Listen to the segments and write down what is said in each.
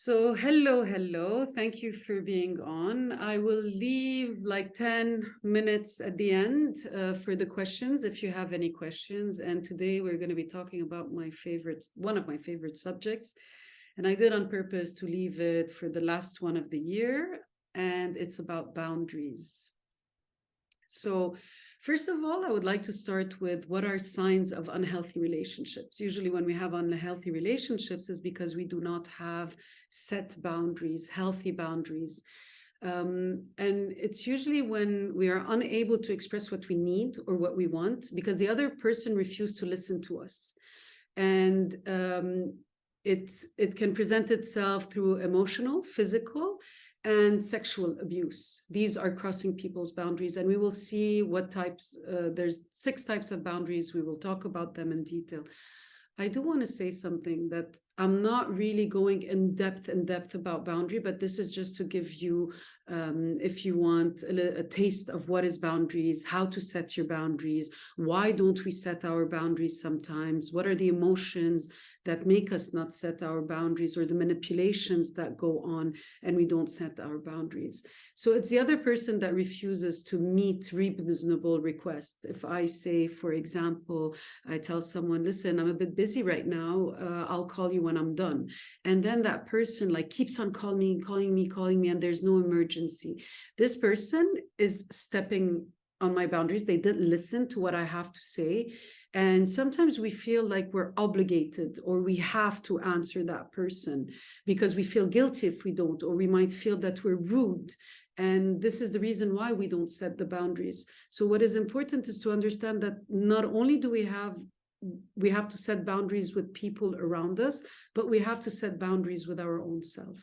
So hello. Thank you for being on. I will leave like 10 minutes at the end for the questions if you have any questions. And today we're going to be talking about one of my favorite subjects. And I did on purpose to leave it for the last one of the year. And it's about boundaries. So first of all, I would like to start with what are signs of unhealthy relationships. Usually when we have unhealthy relationships is because we do not have set boundaries, healthy boundaries. And it's usually when we are unable to express what we need or what we want because the other person refused to listen to us. And it can present itself through emotional, physical, and sexual abuse. These are crossing people's boundaries, and we will see what types. There's 6 types of boundaries. We will talk about them in detail. I do want to say something that I'm not really going in depth about boundary, but this is just to give you, if you want, a taste of what is boundaries, how to set your boundaries, why don't we set our boundaries sometimes, what are the emotions that make us not set our boundaries, or the manipulations that go on and we don't set our boundaries. So it's the other person that refuses to meet reasonable requests. If I say, for example, I tell someone, listen, I'm a bit busy right now, I'll call you when I'm done. And then that person like keeps on calling me, and there's no emergency. This person is stepping on my boundaries. They didn't listen to what I have to say. And sometimes we feel like we're obligated or we have to answer that person because we feel guilty if we don't, or we might feel that we're rude. And this is the reason why we don't set the boundaries. So what is important is to understand that not only do we have to set boundaries with people around us, but we have to set boundaries with our own self.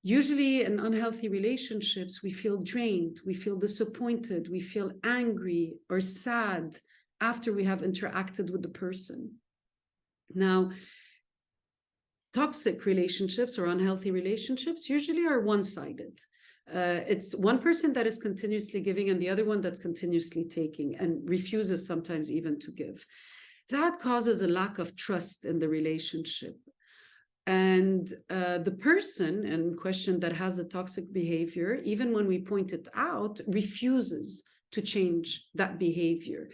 Usually in unhealthy relationships, we feel drained, we feel disappointed, we feel angry or sad after we have interacted with the person. Now, toxic relationships or unhealthy relationships usually are one-sided. It's one person that is continuously giving and the other one that's continuously taking and refuses sometimes even to give. That causes a lack of trust in the relationship. And the person in question that has a toxic behavior, even when we point it out, refuses to change that behavior.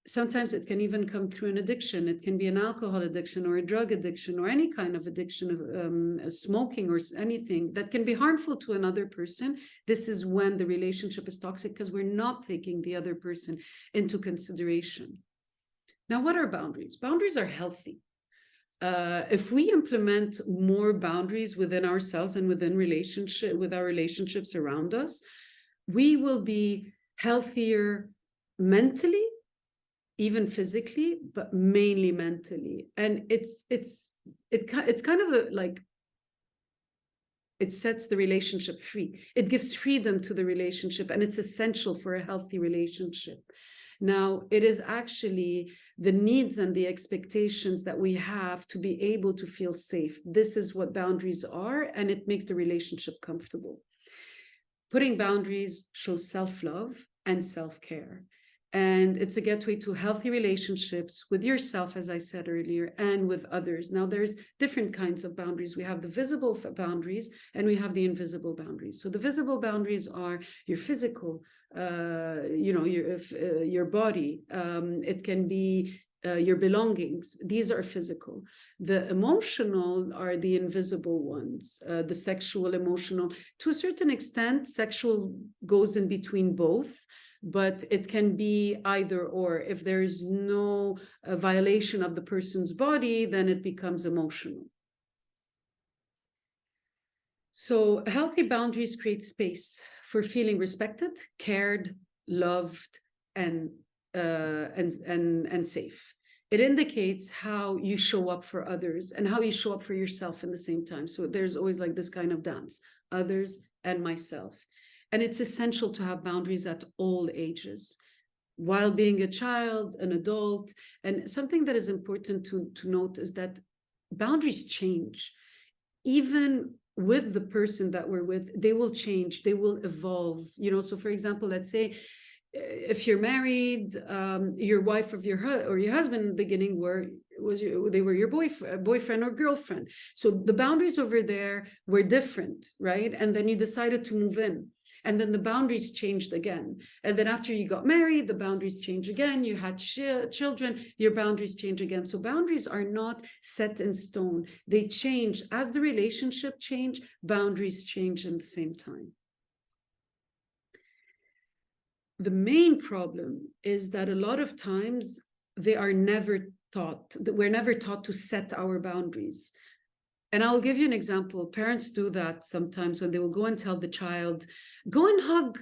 Sometimes it can even come through an addiction. It can be an alcohol addiction or a drug addiction or any kind of addiction of smoking or anything that can be harmful to another person. This is when the relationship is toxic because we're not taking the other person into consideration. Now, what are boundaries? Boundaries are healthy. If we implement more boundaries within ourselves and with our relationships around us, we will be healthier mentally, even physically, but mainly mentally. And it's kind of like it sets the relationship free. It gives freedom to the relationship, and it's essential for a healthy relationship. Now, it is actually the needs and the expectations that we have to be able to feel safe. This is what boundaries are, and it makes the relationship comfortable. Putting boundaries shows self-love and self-care. And it's a gateway to healthy relationships with yourself, as I said earlier, and with others. Now, there's different kinds of boundaries. We have the visible boundaries and we have the invisible boundaries. So the visible boundaries are your physical, your body. It can be your belongings. These are physical. The emotional are the invisible ones, the sexual, emotional. To a certain extent, sexual goes in between both. But it can be either or. If there is no violation of the person's body, then it becomes emotional. So healthy boundaries create space for feeling respected, cared, loved, and safe. It indicates how you show up for others and how you show up for yourself in the same time. So there's always like this kind of dance, others and myself. And it's essential to have boundaries at all ages, while being a child, an adult. And something that is important to note is that boundaries change. Even with the person that we're with, they will change, they will evolve. So for example, let's say if you're married, your wife or your husband in the beginning were they were your boyfriend or girlfriend. So the boundaries over there were different, right? And then you decided to move in. And then the boundaries changed again. And then after you got married, the boundaries changed again. You had children, your boundaries change again. So boundaries are not set in stone. They change as the relationship change, boundaries change in the same time. The main problem is that a lot of times they are never taught, that we're never taught to set our boundaries. And I'll give you an example. Parents do that sometimes when they will go and tell the child, go and hug,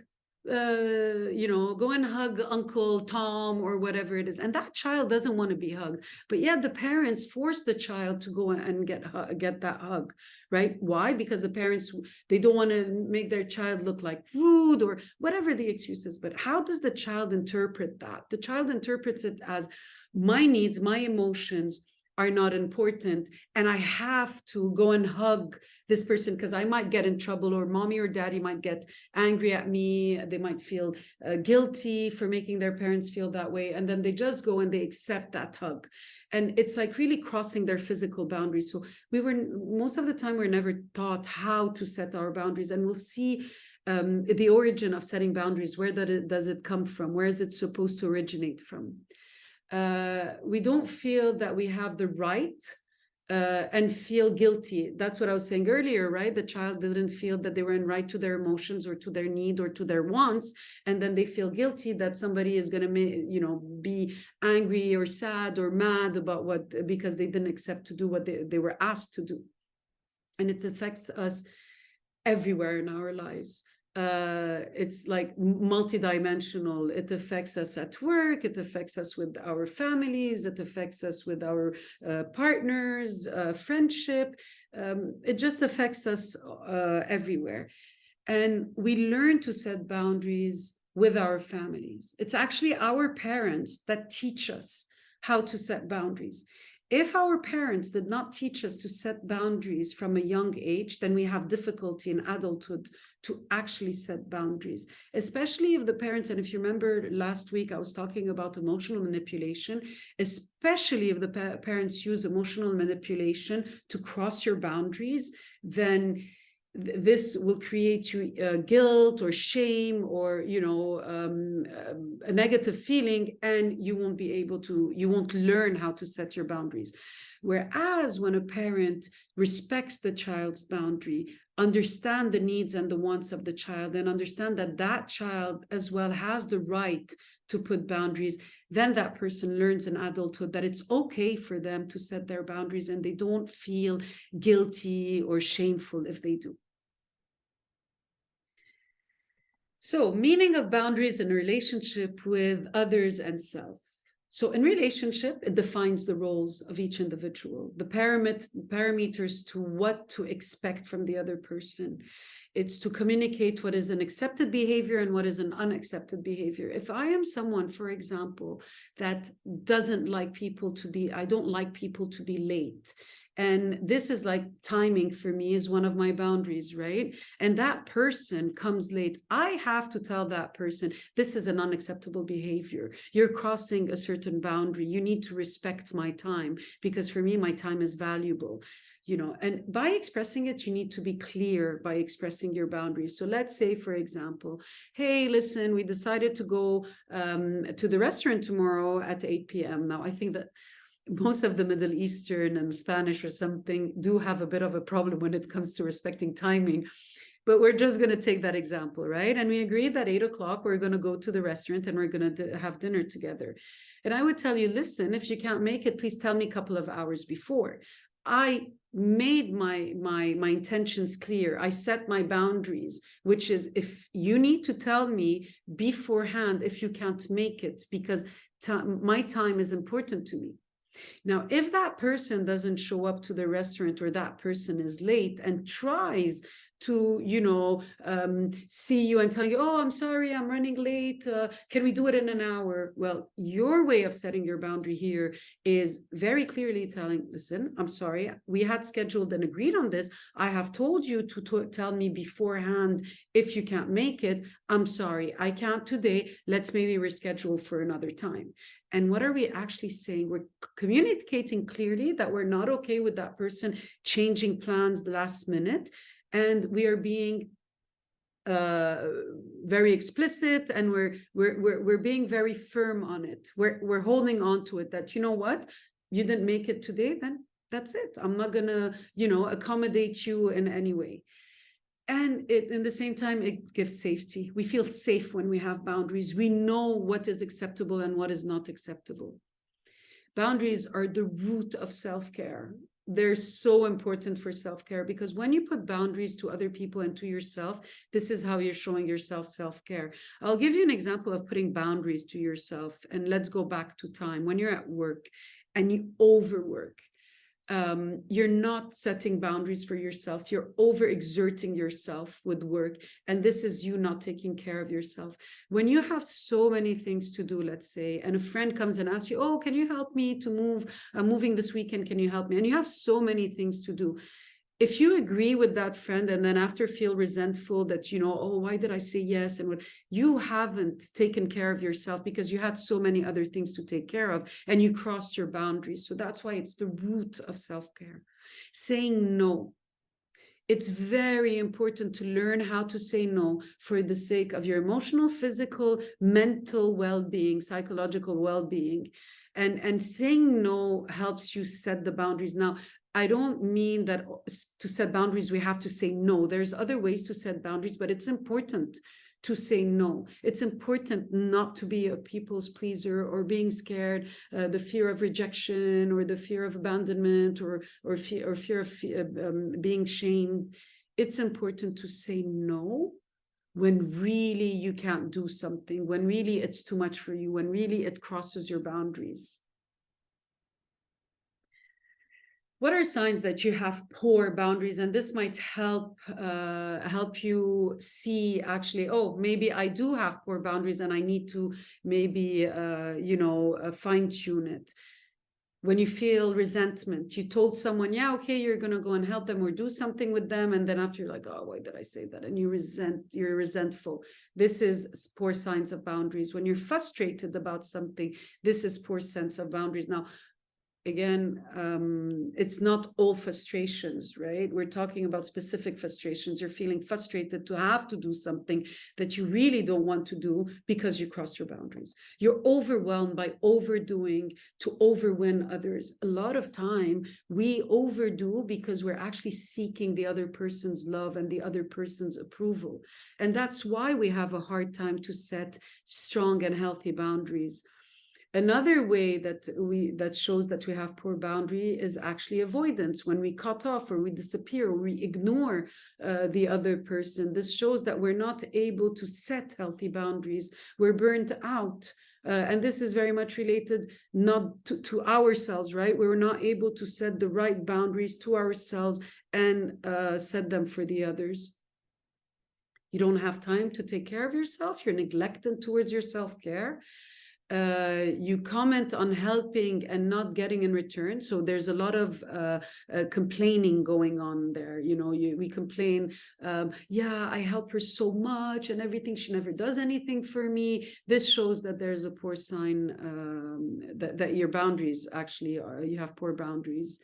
go and hug Uncle Tom or whatever it is. And that child doesn't want to be hugged. But yet the parents force the child to go and get that hug, right? Why? Because the parents, they don't want to make their child look like rude or whatever the excuse is. But how does the child interpret that? The child interprets it as my needs, my emotions are not important, and I have to go and hug this person because I might get in trouble, or mommy or daddy might get angry at me. They might feel guilty for making their parents feel that way, and then they just go and they accept that hug. And it's like really crossing their physical boundaries. So most of the time we're never taught how to set our boundaries, and we'll see the origin of setting boundaries. Where does it come from? Where is it supposed to originate from? We don't feel that we have the right and feel guilty. That's what I was saying earlier, right? The child didn't feel that they were in right to their emotions or to their need or to their wants. And then they feel guilty that somebody is going to, be angry or sad or mad about because they didn't accept to do what they were asked to do. And it affects us everywhere in our lives. It's like multidimensional. It affects us at work, it affects us with our families, it affects us with our partners, friendship. It just affects us everywhere. And we learn to set boundaries with our families. It's actually our parents that teach us how to set boundaries. If our parents did not teach us to set boundaries from a young age, then we have difficulty in adulthood to actually set boundaries, especially if the parents, and if you remember last week, I was talking about emotional manipulation, especially if the parents use emotional manipulation to cross your boundaries, then this will create you guilt or shame or a negative feeling, and you won't learn how to set your boundaries. Whereas when a parent respects the child's boundary, understand the needs and the wants of the child, and understand that that child as well has the right to put boundaries, then that person learns in adulthood that it's okay for them to set their boundaries, and they don't feel guilty or shameful if they do. So, meaning of boundaries in relationship with others and self. So in relationship, it defines the roles of each individual, the parameters to what to expect from the other person. It's to communicate what is an accepted behavior and what is an unaccepted behavior. If I am someone, for example, that doesn't like people to be, I don't like people to be late. And this is like timing for me is one of my boundaries, right? And that person comes late. I have to tell that person, this is an unacceptable behavior. You're crossing a certain boundary. You need to respect my time, because for me, my time is valuable. And by expressing it, you need to be clear by expressing your boundaries. So let's say, for example, hey, listen, we decided to go to the restaurant tomorrow at 8 p.m. Now, I think that most of the Middle Eastern and Spanish or something do have a bit of a problem when it comes to respecting timing. But we're just going to take that example, right? And we agreed that 8 o'clock, we're going to go to the restaurant and we're going to have dinner together. And I would tell you, listen, if you can't make it, please tell me a couple of hours before. I made my intentions clear. I set my boundaries, which is if you need to tell me beforehand if you can't make it, because my time is important to me. Now, if that person doesn't show up to the restaurant or that person is late and tries to, see you and tell you, oh, I'm sorry, I'm running late. Can we do it in an hour? Well, your way of setting your boundary here is very clearly telling, listen, I'm sorry, we had scheduled and agreed on this. I have told you to tell me beforehand if you can't make it. I'm sorry, I can't today. Let's maybe reschedule for another time. And what are we actually saying? We're communicating clearly that we're not okay with that person changing plans last minute. And we are being very explicit, and we're being very firm on it. We're holding on to it, that, you know what, you didn't make it today, then that's it. I'm not gonna, accommodate you in any way. And in the same time, it gives safety. We feel safe when we have boundaries. We know what is acceptable and what is not acceptable. Boundaries are the root of self-care. They're so important for self-care, because when you put boundaries to other people and to yourself, this is how you're showing yourself self-care. I'll give you an example of putting boundaries to yourself. And let's go back to time. When you're at work and you overwork, you're not setting boundaries for yourself. You're overexerting yourself with work. And this is you not taking care of yourself. When you have so many things to do, let's say, and a friend comes and asks you, oh, can you help me to move? I'm moving this weekend. Can you help me? And you have so many things to do. If you agree with that friend and then after feel resentful that, oh, why did I say yes? And what, you haven't taken care of yourself because you had so many other things to take care of and you crossed your boundaries. So that's why it's the root of self-care. Saying no. It's very important to learn how to say no for the sake of your emotional, physical, mental well-being, psychological well-being. And saying no helps you set the boundaries. Now, I don't mean that to set boundaries, we have to say no. There's other ways to set boundaries, but it's important to say no. It's important not to be a people's pleaser or being scared, the fear of rejection or the fear of abandonment or fear of being shamed. It's important to say no when really you can't do something, when really it's too much for you, when really it crosses your boundaries. What are signs that you have poor boundaries? And this might help you see actually, oh, maybe I do have poor boundaries and I need to maybe, fine tune it. When you feel resentment, you told someone, yeah, okay, you're going to go and help them or do something with them. And then after you're like, oh, why did I say that? And you're resentful. This is poor signs of boundaries. When you're frustrated about something, this is poor sense of boundaries. Now, again, it's not all frustrations, right? We're talking about specific frustrations. You're feeling frustrated to have to do something that you really don't want to do because you crossed your boundaries. You're overwhelmed by overdoing to overwin others. A lot of time we overdo because we're actually seeking the other person's love and the other person's approval. And that's why we have a hard time to set strong and healthy boundaries. Another way that shows that we have poor boundary is actually avoidance. When we cut off or we disappear or we ignore the other person, this shows that we're not able to set healthy boundaries. We're burnt out. And this is very much related not to ourselves, right? We're not able to set the right boundaries to ourselves and set them for the others. You don't have time to take care of yourself. You're neglected towards your self-care. You comment on helping and not getting in return. So there's a lot of complaining going on there. We complain, yeah, I help her so much and everything. She never does anything for me. This shows that there's a poor sign that your boundaries actually you have poor boundaries.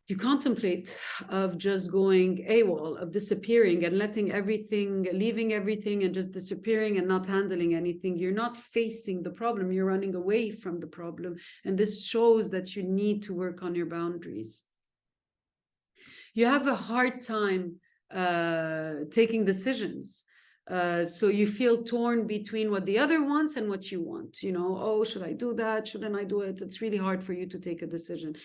You contemplate of just going AWOL, of disappearing and letting everything, leaving everything and just disappearing and not handling anything. You're not facing the problem. You're running away from the problem. And this shows that you need to work on your boundaries. You have a hard time taking decisions. So you feel torn between what the other wants and what you want. Oh, should I do that? Shouldn't I do it? It's really hard for you to take a decision.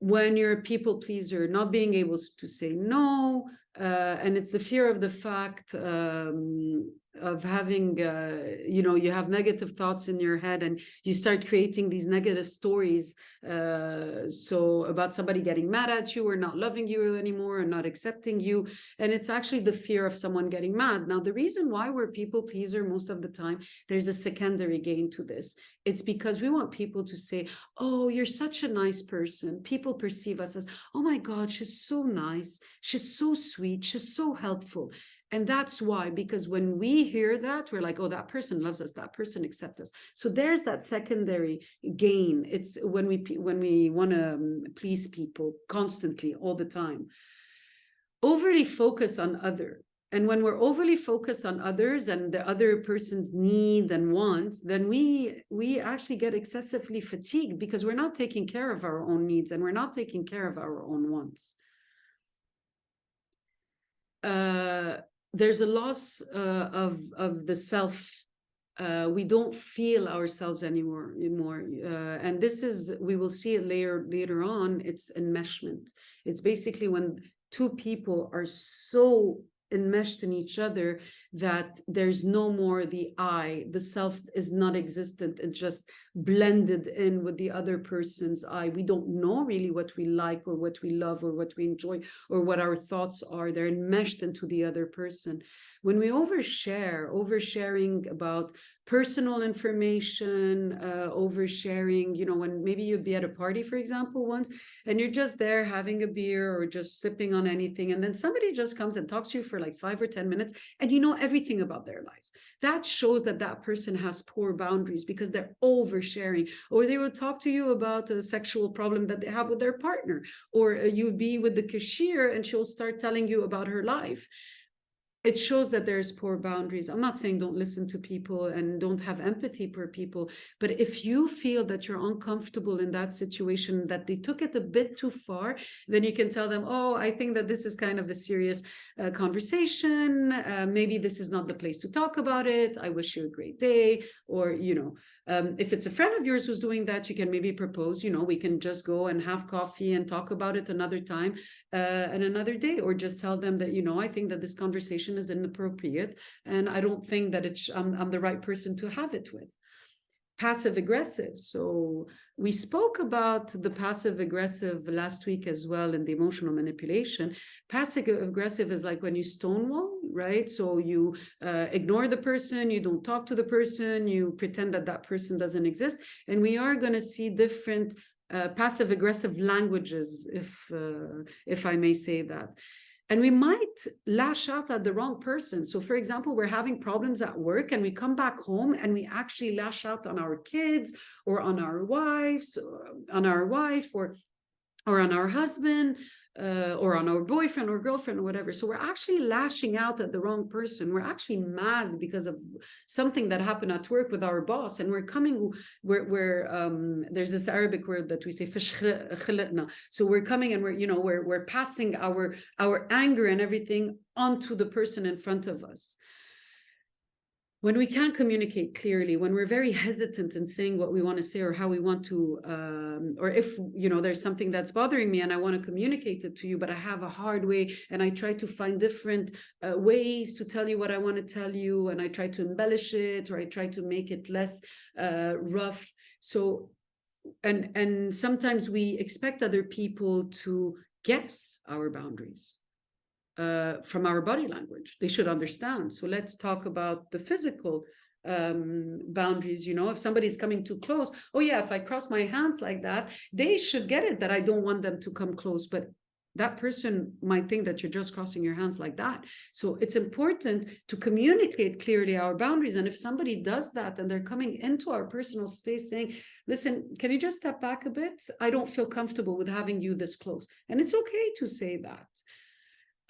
When you're a people pleaser, not being able to say no, and it's the fear of the fact of having you have negative thoughts in your head, and you start creating these negative stories, so about somebody getting mad at you or not loving you anymore or not accepting you. And it's actually the fear of someone getting mad. Now, the reason why we're people pleaser most of the time, there's a secondary gain to this. It's because we want people to say, oh, you're such a nice person. People perceive us as, oh my God, she's so nice, she's so sweet, she's so helpful. And that's why, because when we hear that, we're like, oh, that person loves us, that person accepts us. So there's that secondary gain. It's when we want to please people constantly, all the time, overly focus on other. And when we're overly focused on others and the other person's need and wants, then we actually get excessively fatigued because we're not taking care of our own needs and we're not taking care of our own wants. There's a loss of the self. We don't feel ourselves anymore. And this is, we will see it later on. It's enmeshment. It's basically when two people are so enmeshed in each other that there's no more the I, the self is not existent. It just blended in with the other person's I. We don't know really what we like or what we love or what we enjoy or what our thoughts are. They're enmeshed into the other person. When we oversharing about personal information, oversharing, when maybe you'd be at a party, for example, once, and you're just there having a beer or just sipping on anything, and then somebody just comes and talks to you for like 5 or 10 minutes, and you know everything about their lives. That shows that that person has poor boundaries because they're oversharing. Or they will talk to you about a sexual problem that they have with their partner, or you'd be with the cashier and she'll start telling you about her life. It shows that there's poor boundaries. I'm not saying don't listen to people and don't have empathy for people, but if you feel that you're uncomfortable in that situation, that they took it a bit too far, then you can tell them, oh, I think that this is kind of a serious conversation. Maybe this is not the place to talk about it. I wish you a great day. Or, if it's a friend of yours who's doing that, you can maybe propose, we can just go and have coffee and talk about it another time and another day, or just tell them that, I think that this conversation is inappropriate and I don't think that I'm the right person to have it with. Passive aggressive. So we spoke about the passive aggressive last week as well in the emotional manipulation. Passive aggressive is like when you stonewall, right? So you ignore the person, you don't talk to the person, you pretend that that person doesn't exist. And we are going to see different passive aggressive languages, if I may say that. And we might lash out at the wrong person. So, for example, we're having problems at work and we come back home and we actually lash out on our kids or on our wives, on our wife, or on our husband, or on our boyfriend or girlfriend or whatever. So we're actually lashing out at the wrong person. We're actually mad because of something that happened at work with our boss, and there's this Arabic word that we say, so we're coming and we're passing our anger and everything onto the person in front of us. When we can't communicate clearly, when we're very hesitant in saying what we want to say or how we want to, or if, there's something that's bothering me and I want to communicate it to you, but I have a hard way and I try to find different ways to tell you what I want to tell you, and I try to embellish it, or I try to make it less rough. So, and sometimes we expect other people to guess our boundaries. From our body language. They should understand. So let's talk about the physical boundaries. If somebody's coming too close, oh yeah, if I cross my hands like that, they should get it that I don't want them to come close. But that person might think that you're just crossing your hands like that. So it's important to communicate clearly our boundaries. And if somebody does that and they're coming into our personal space saying, listen, can you just step back a bit? I don't feel comfortable with having you this close. And it's okay to say that.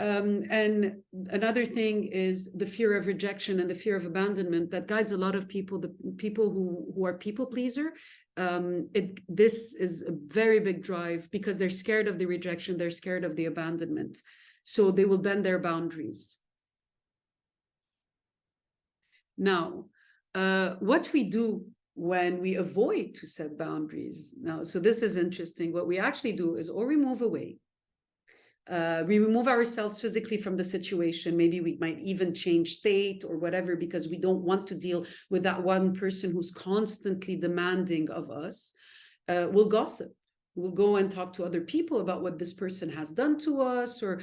And another thing is the fear of rejection and the fear of abandonment that guides a lot of people, the people who are people pleaser. This is a very big drive because they're scared of the rejection, they're scared of the abandonment. So they will bend their boundaries. Now, what we do when we avoid to set boundaries. Now, so this is interesting. What we actually do is, or we move away, We remove ourselves physically from the situation. Maybe we might even change state or whatever, because we don't want to deal with that one person who's constantly demanding of us. We'll gossip. We'll go and talk to other people about what this person has done to us, or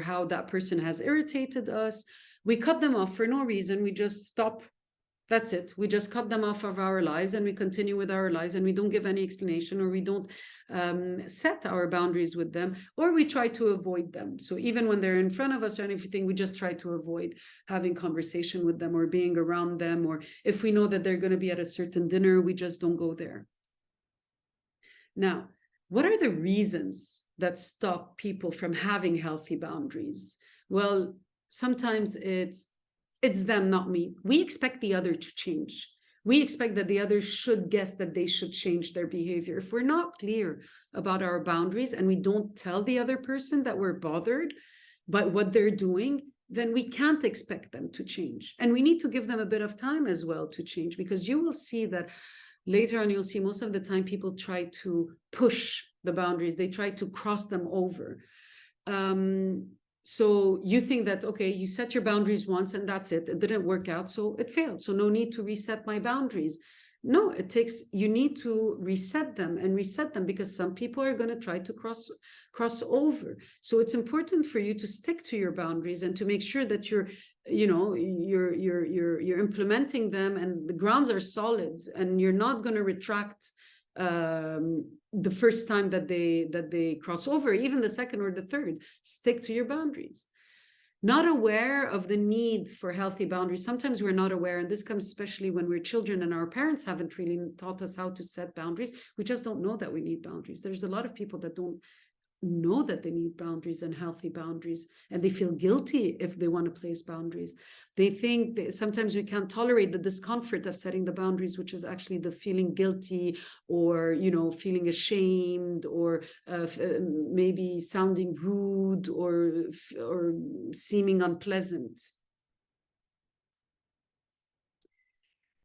how that person has irritated us. We cut them off for no reason. We just stop. That's it. We just cut them off of our lives, and we continue with our lives, and we don't give any explanation, or we don't set our boundaries with them, or we try to avoid them. So even when they're in front of us or anything, we just try to avoid having conversation with them or being around them. Or if we know that they're going to be at a certain dinner, we just don't go there. Now, what are the reasons that stop people from having healthy boundaries? Well, sometimes it's them, not me. We expect the other to change. We expect that the other should guess that they should change their behavior. If we're not clear about our boundaries and we don't tell the other person that we're bothered by what they're doing, then we can't expect them to change. And we need to give them a bit of time as well to change, because you will see that later on, you'll see most of the time people try to push the boundaries. They try to cross them over. So you think that, okay, you set your boundaries once and that's it. It didn't work out, so it failed. So no need to reset my boundaries. No, you need to reset them, because some people are going to try to cross over. So it's important for you to stick to your boundaries and to make sure that you're implementing them and the grounds are solid, and you're not going to retract the first time that they cross over, even the second or the third. Stick to your boundaries. Not aware of the need for healthy boundaries. Sometimes we're not aware, and this comes especially when we're children and our parents haven't really taught us how to set boundaries. We just don't know that we need boundaries. There's a lot of people that don't know that they need boundaries and healthy boundaries, and they feel guilty if they want to place boundaries. They think that sometimes we can't tolerate the discomfort of setting the boundaries, which is actually the feeling guilty, or feeling ashamed, or maybe sounding rude, or seeming unpleasant.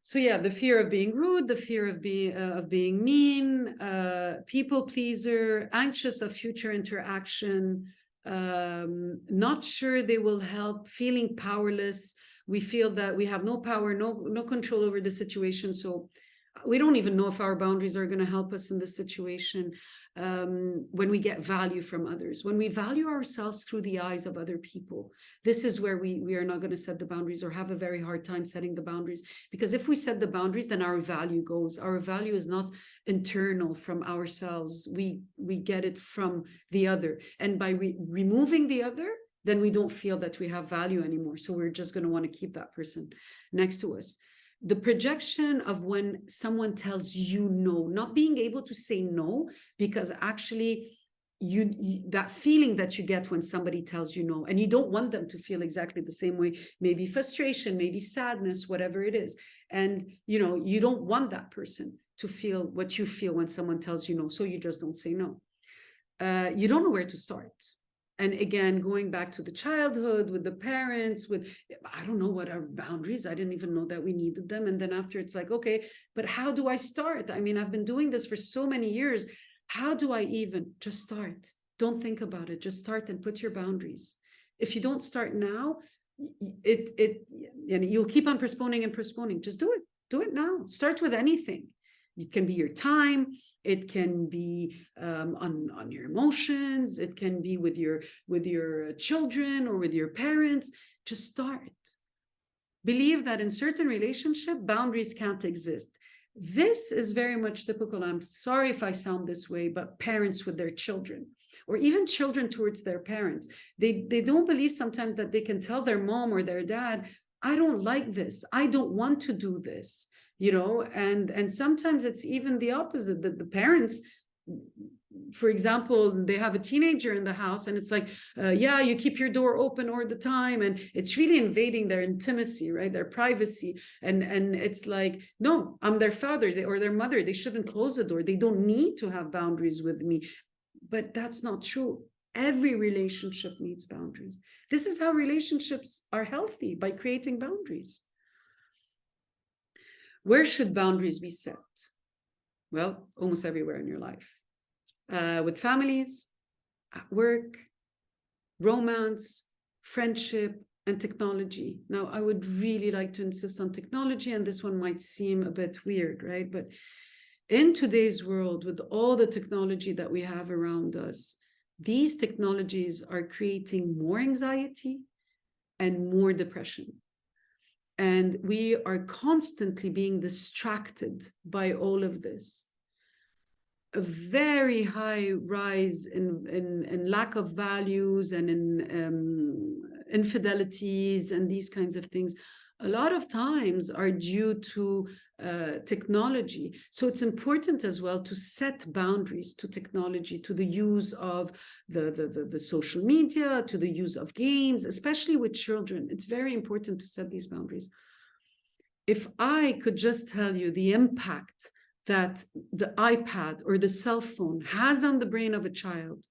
So yeah, the fear of being rude, the fear of being mean, people pleaser, anxious of future interaction, not sure they will help, feeling powerless. We feel that we have no power, no control over the situation. So we don't even know if our boundaries are going to help us in this situation. When we get value from others, when we value ourselves through the eyes of other people, this is where we are not going to set the boundaries, or have a very hard time setting the boundaries. Because if we set the boundaries, then our value goes. Our value is not internal from ourselves. We get it from the other. And by removing the other, then we don't feel that we have value anymore. So we're just going to want to keep that person next to us. The projection of when someone tells you no, not being able to say no, because actually you that feeling that you get when somebody tells you no, and you don't want them to feel exactly the same way, maybe frustration, maybe sadness, whatever it is. And you don't want that person to feel what you feel when someone tells you no, so you just don't say no. You don't know where to start. And again, going back to the childhood with the parents, I don't know what our boundaries, I didn't even know that we needed them. And then after, it's like, okay, but how do I start? I mean, I've been doing this for so many years. How do I even just start? Don't think about it. Just start and put your boundaries. If you don't start now, you'll keep on postponing and postponing. Just do it. Do it now. Start with anything. It can be your time. It can be on your emotions. It can be with your children or with your parents. Just start. Believe that in certain relationship, boundaries can't exist. This is very much typical. I'm sorry if I sound this way, but parents with their children, or even children towards their parents, they don't believe sometimes that they can tell their mom or their dad, I don't like this. I don't want to do this. And sometimes it's even the opposite, that the parents, for example, they have a teenager in the house, and it's like, yeah, you keep your door open all the time, and it's really invading their intimacy, right? Their privacy. And it's like, no, I'm their father or their mother. They shouldn't close the door. They don't need to have boundaries with me. But that's not true. Every relationship needs boundaries. This is how relationships are healthy, by creating boundaries. Where should boundaries be set? Well, almost everywhere in your life. With families, at work, romance, friendship, and technology. Now, I would really like to insist on technology, and this one might seem a bit weird, right? But in today's world, with all the technology that we have around us, these technologies are creating more anxiety and more depression. And we are constantly being distracted by all of this. A very high rise in lack of values and in infidelities and these kinds of things, a lot of times are due to technology. So it's important as well to set boundaries to technology, to the use of the social media, to the use of games, especially with children. It's very important to set these boundaries. If I could just tell you the impact that the iPad or the cell phone has on the brain of a child,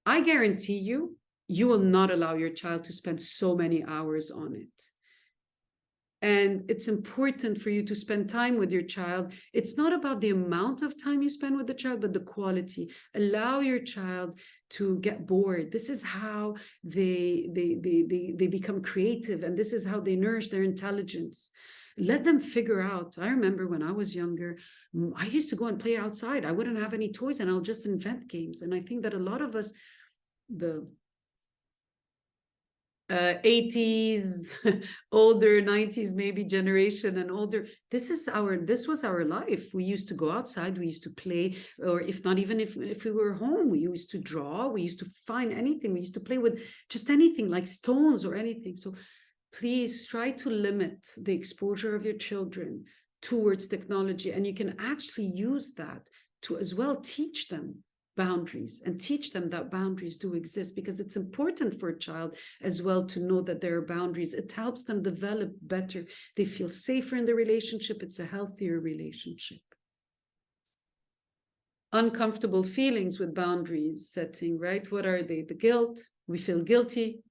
I guarantee you, you will not allow your child to spend so many hours on it. And it's important for you to spend time with your child. It's not about the amount of time you spend with the child, but the quality. Allow your child to get bored. This is how they become creative, and this is how they nourish their intelligence. Let them figure out. I remember when I was younger, I used to go and play outside. I wouldn't have any toys and I'll just invent games. And I think that a lot of us, the 80s, older 90s, maybe generation and older, this was our life. We used to go outside, we used to play, or if not, even if we were home, we used to draw, we used to find anything, we used to play with just anything like stones or anything. So please try to limit the exposure of your children towards technology, and you can actually use that to as well teach them boundaries and teach them that boundaries do exist, because it's important for a child as well to know that there are boundaries. It helps them develop better. They feel safer in the relationship. It's a healthier relationship. Uncomfortable feelings with boundaries setting, right? What are they? The guilt. We feel guilty.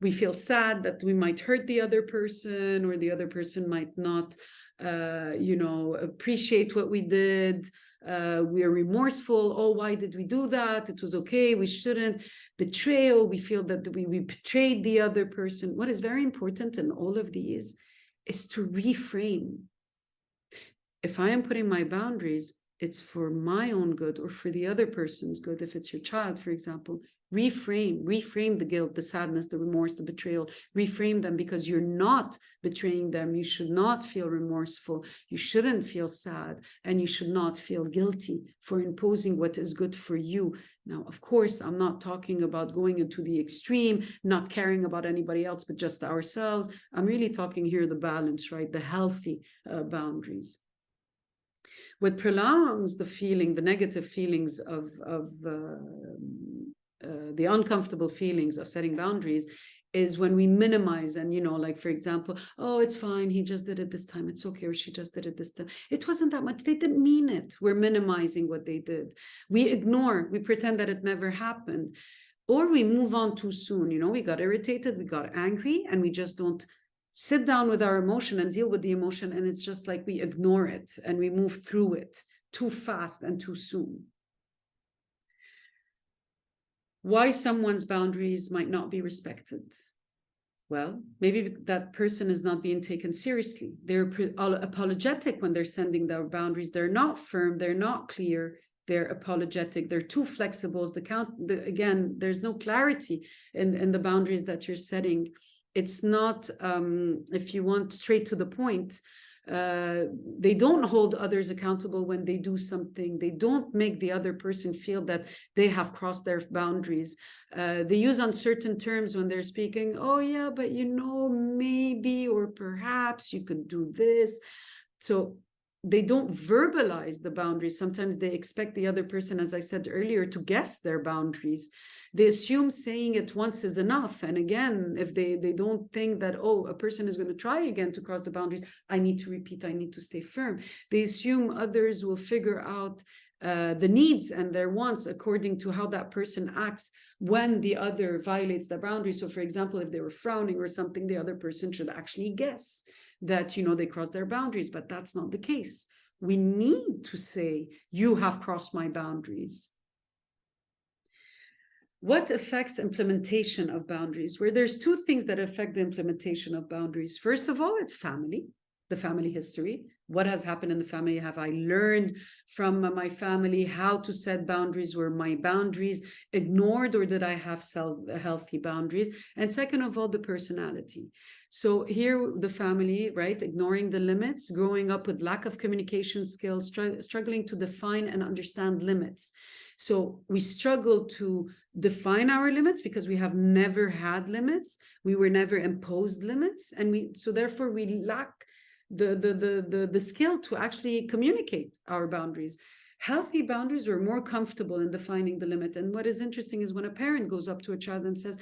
We feel sad that we might hurt the other person, or the other person might not, appreciate what we did. We are remorseful. Oh, why did we do that? It was okay. We shouldn't. Betrayal. We feel that we betrayed the other person. What is very important in all of these is to reframe. If I am putting my boundaries, it's for my own good or for the other person's good. If it's your child, for example, reframe the guilt, the sadness, the remorse, the betrayal, reframe them, because you're not betraying them. You should not feel remorseful. You shouldn't feel sad, and you should not feel guilty for imposing what is good for you. Now, of course, I'm not talking about going into the extreme, not caring about anybody else, but just ourselves. I'm really talking here the balance, right? The healthy boundaries. What prolongs the feeling, the negative feelings of the uncomfortable feelings of setting boundaries, is when we minimize and, like, for example, oh, it's fine, he just did it this time, it's okay, or she just did it this time, it wasn't that much, they didn't mean it. We're minimizing what they did. We ignore, we pretend that it never happened, or we move on too soon. We got irritated, we got angry, and we just don't sit down with our emotion and deal with the emotion, and it's just like we ignore it and we move through it too fast and too soon. Why someone's boundaries might not be respected? Well, maybe that person is not being taken seriously. They're apologetic when they're sending their boundaries. They're not firm, they're not clear, they're apologetic, they're too flexible. Again, there's no clarity in the boundaries that you're setting. It's not, if you want, straight to the point. They don't hold others accountable when they do something. They don't make the other person feel that they have crossed their boundaries. They use uncertain terms when they're speaking. Oh yeah, but maybe, or perhaps you could do this. So they don't verbalize the boundaries. Sometimes they expect the other person, as I said earlier, to guess their boundaries. They assume saying it once is enough. And again, if they don't think that, oh, a person is going to try again to cross the boundaries, I need to repeat, I need to stay firm. They assume others will figure out the needs and their wants according to how that person acts when the other violates the boundary. So for example, if they were frowning or something, the other person should actually guess that, they crossed their boundaries, but that's not the case. We need to say, you have crossed my boundaries. What affects implementation of boundaries? Where there's two things that affect the implementation of boundaries. First of all, it's family, the family history. What has happened in the family? Have I learned from my family how to set boundaries? Were my boundaries ignored, or did I have healthy boundaries? And second of all, the personality. So here, the family, right, ignoring the limits, growing up with lack of communication skills, struggling to define and understand limits. So we struggle to define our limits because we have never had limits. We were never imposed limits, and so therefore we lack the skill to actually communicate our boundaries. Healthy boundaries are more comfortable in defining the limit. And what is interesting is when a parent goes up to a child and says,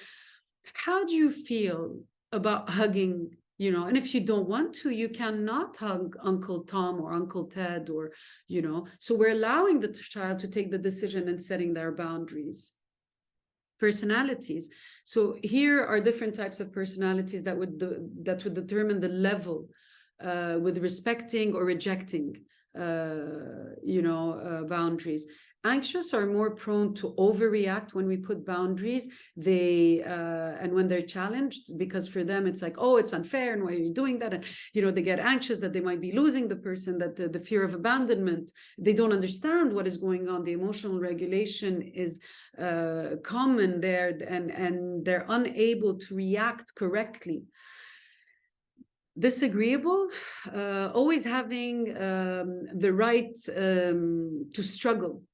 how do you feel about hugging, and if you don't want to, you cannot hug Uncle Tom or Uncle Ted, or, so we're allowing the child to take the decision and setting their boundaries. Personalities. So here are different types of personalities that would determine the level with respecting or rejecting boundaries. Anxious are more prone to overreact when we put boundaries. And when they're challenged, because for them it's like, oh, it's unfair, and why are you doing that? And they get anxious that they might be losing the person, that the fear of abandonment. They don't understand what is going on. The emotional regulation is common there, and they're unable to react correctly. Disagreeable, always having the right to struggle.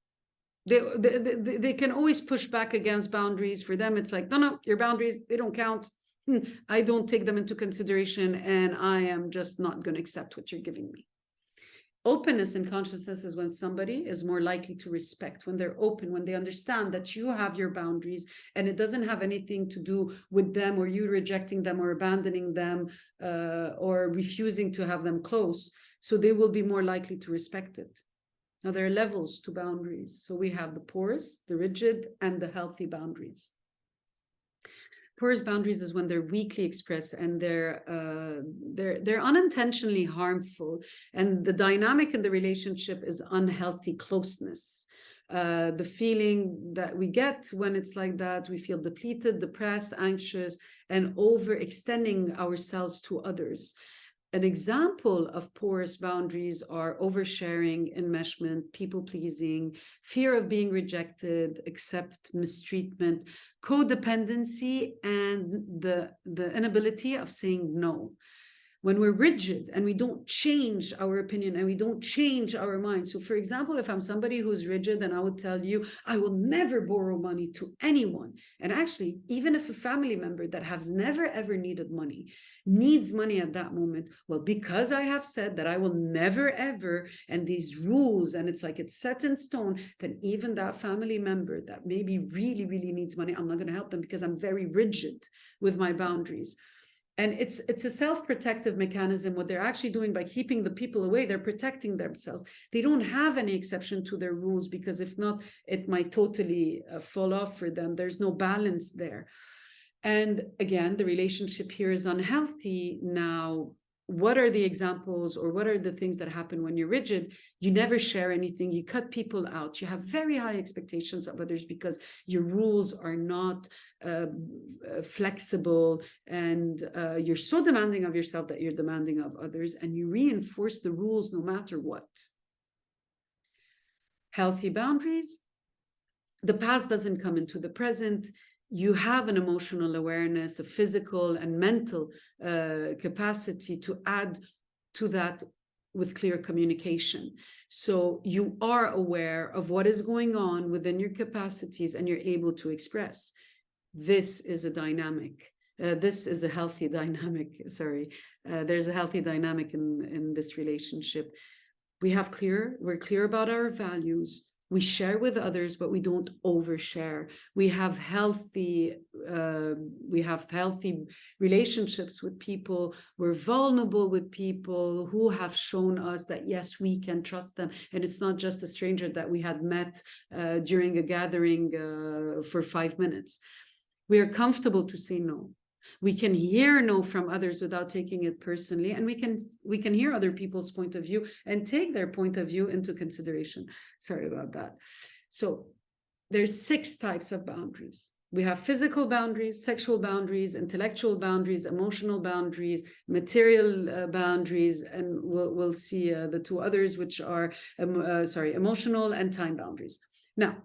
They can always push back against boundaries. For them, it's like, no, your boundaries, they don't count. I don't take them into consideration, and I am just not going to accept what you're giving me. Openness and consciousness is when somebody is more likely to respect, when they're open, when they understand that you have your boundaries, and it doesn't have anything to do with them or you rejecting them or abandoning them or refusing to have them close. So they will be more likely to respect it. Now, there are levels to boundaries. So we have the porous, the rigid, and the healthy boundaries. Porous boundaries is when they're weakly expressed and they're unintentionally harmful, and the dynamic in the relationship is unhealthy closeness. The feeling that we get when it's like that, we feel depleted, depressed, anxious, and overextending ourselves to others. An example of porous boundaries are oversharing, enmeshment, people-pleasing, fear of being rejected, accept mistreatment, codependency, and the inability of saying no. When we're rigid and we don't change our opinion and we don't change our mind. So for example, if I'm somebody who's rigid, and I would tell you, I will never borrow money to anyone. And actually, even if a family member that has never ever needed money needs money at that moment, well, because I have said that I will never ever, and these rules, and it's like it's set in stone, then even that family member that maybe really, really needs money, I'm not going to help them because I'm very rigid with my boundaries. And it's a self-protective mechanism. What they're actually doing by keeping the people away, they're protecting themselves. They don't have any exception to their rules, because if not, it might totally fall off for them. There's no balance there. And again, the relationship here is unhealthy. Now, what are the examples, or what are the things that happen when you're rigid? You never share anything. You cut people out. You have very high expectations of others because your rules are not flexible, and you're so demanding of yourself that you're demanding of others, and you reinforce the rules no matter what. Healthy boundaries. The past doesn't come into the present. You have an emotional awareness, a physical and mental capacity to add to that with clear communication. So you are aware of what is going on within your capacities, and you're able to express. This is a dynamic. This is a healthy dynamic. There's a healthy dynamic in this relationship. We're clear about our values. We share with others, but we don't overshare. We have healthy relationships with people. We're vulnerable with people who have shown us that, yes, we can trust them. And it's not just a stranger that we had met during a gathering for 5 minutes. We are comfortable to say no. We can hear no from others without taking it personally, and we can hear other people's point of view and take their point of view into consideration. Sorry about that. So there's 6 types of boundaries. We have physical boundaries, sexual boundaries, intellectual boundaries, emotional boundaries, material boundaries, and we'll see the two others, which are, emotional and time boundaries. Now,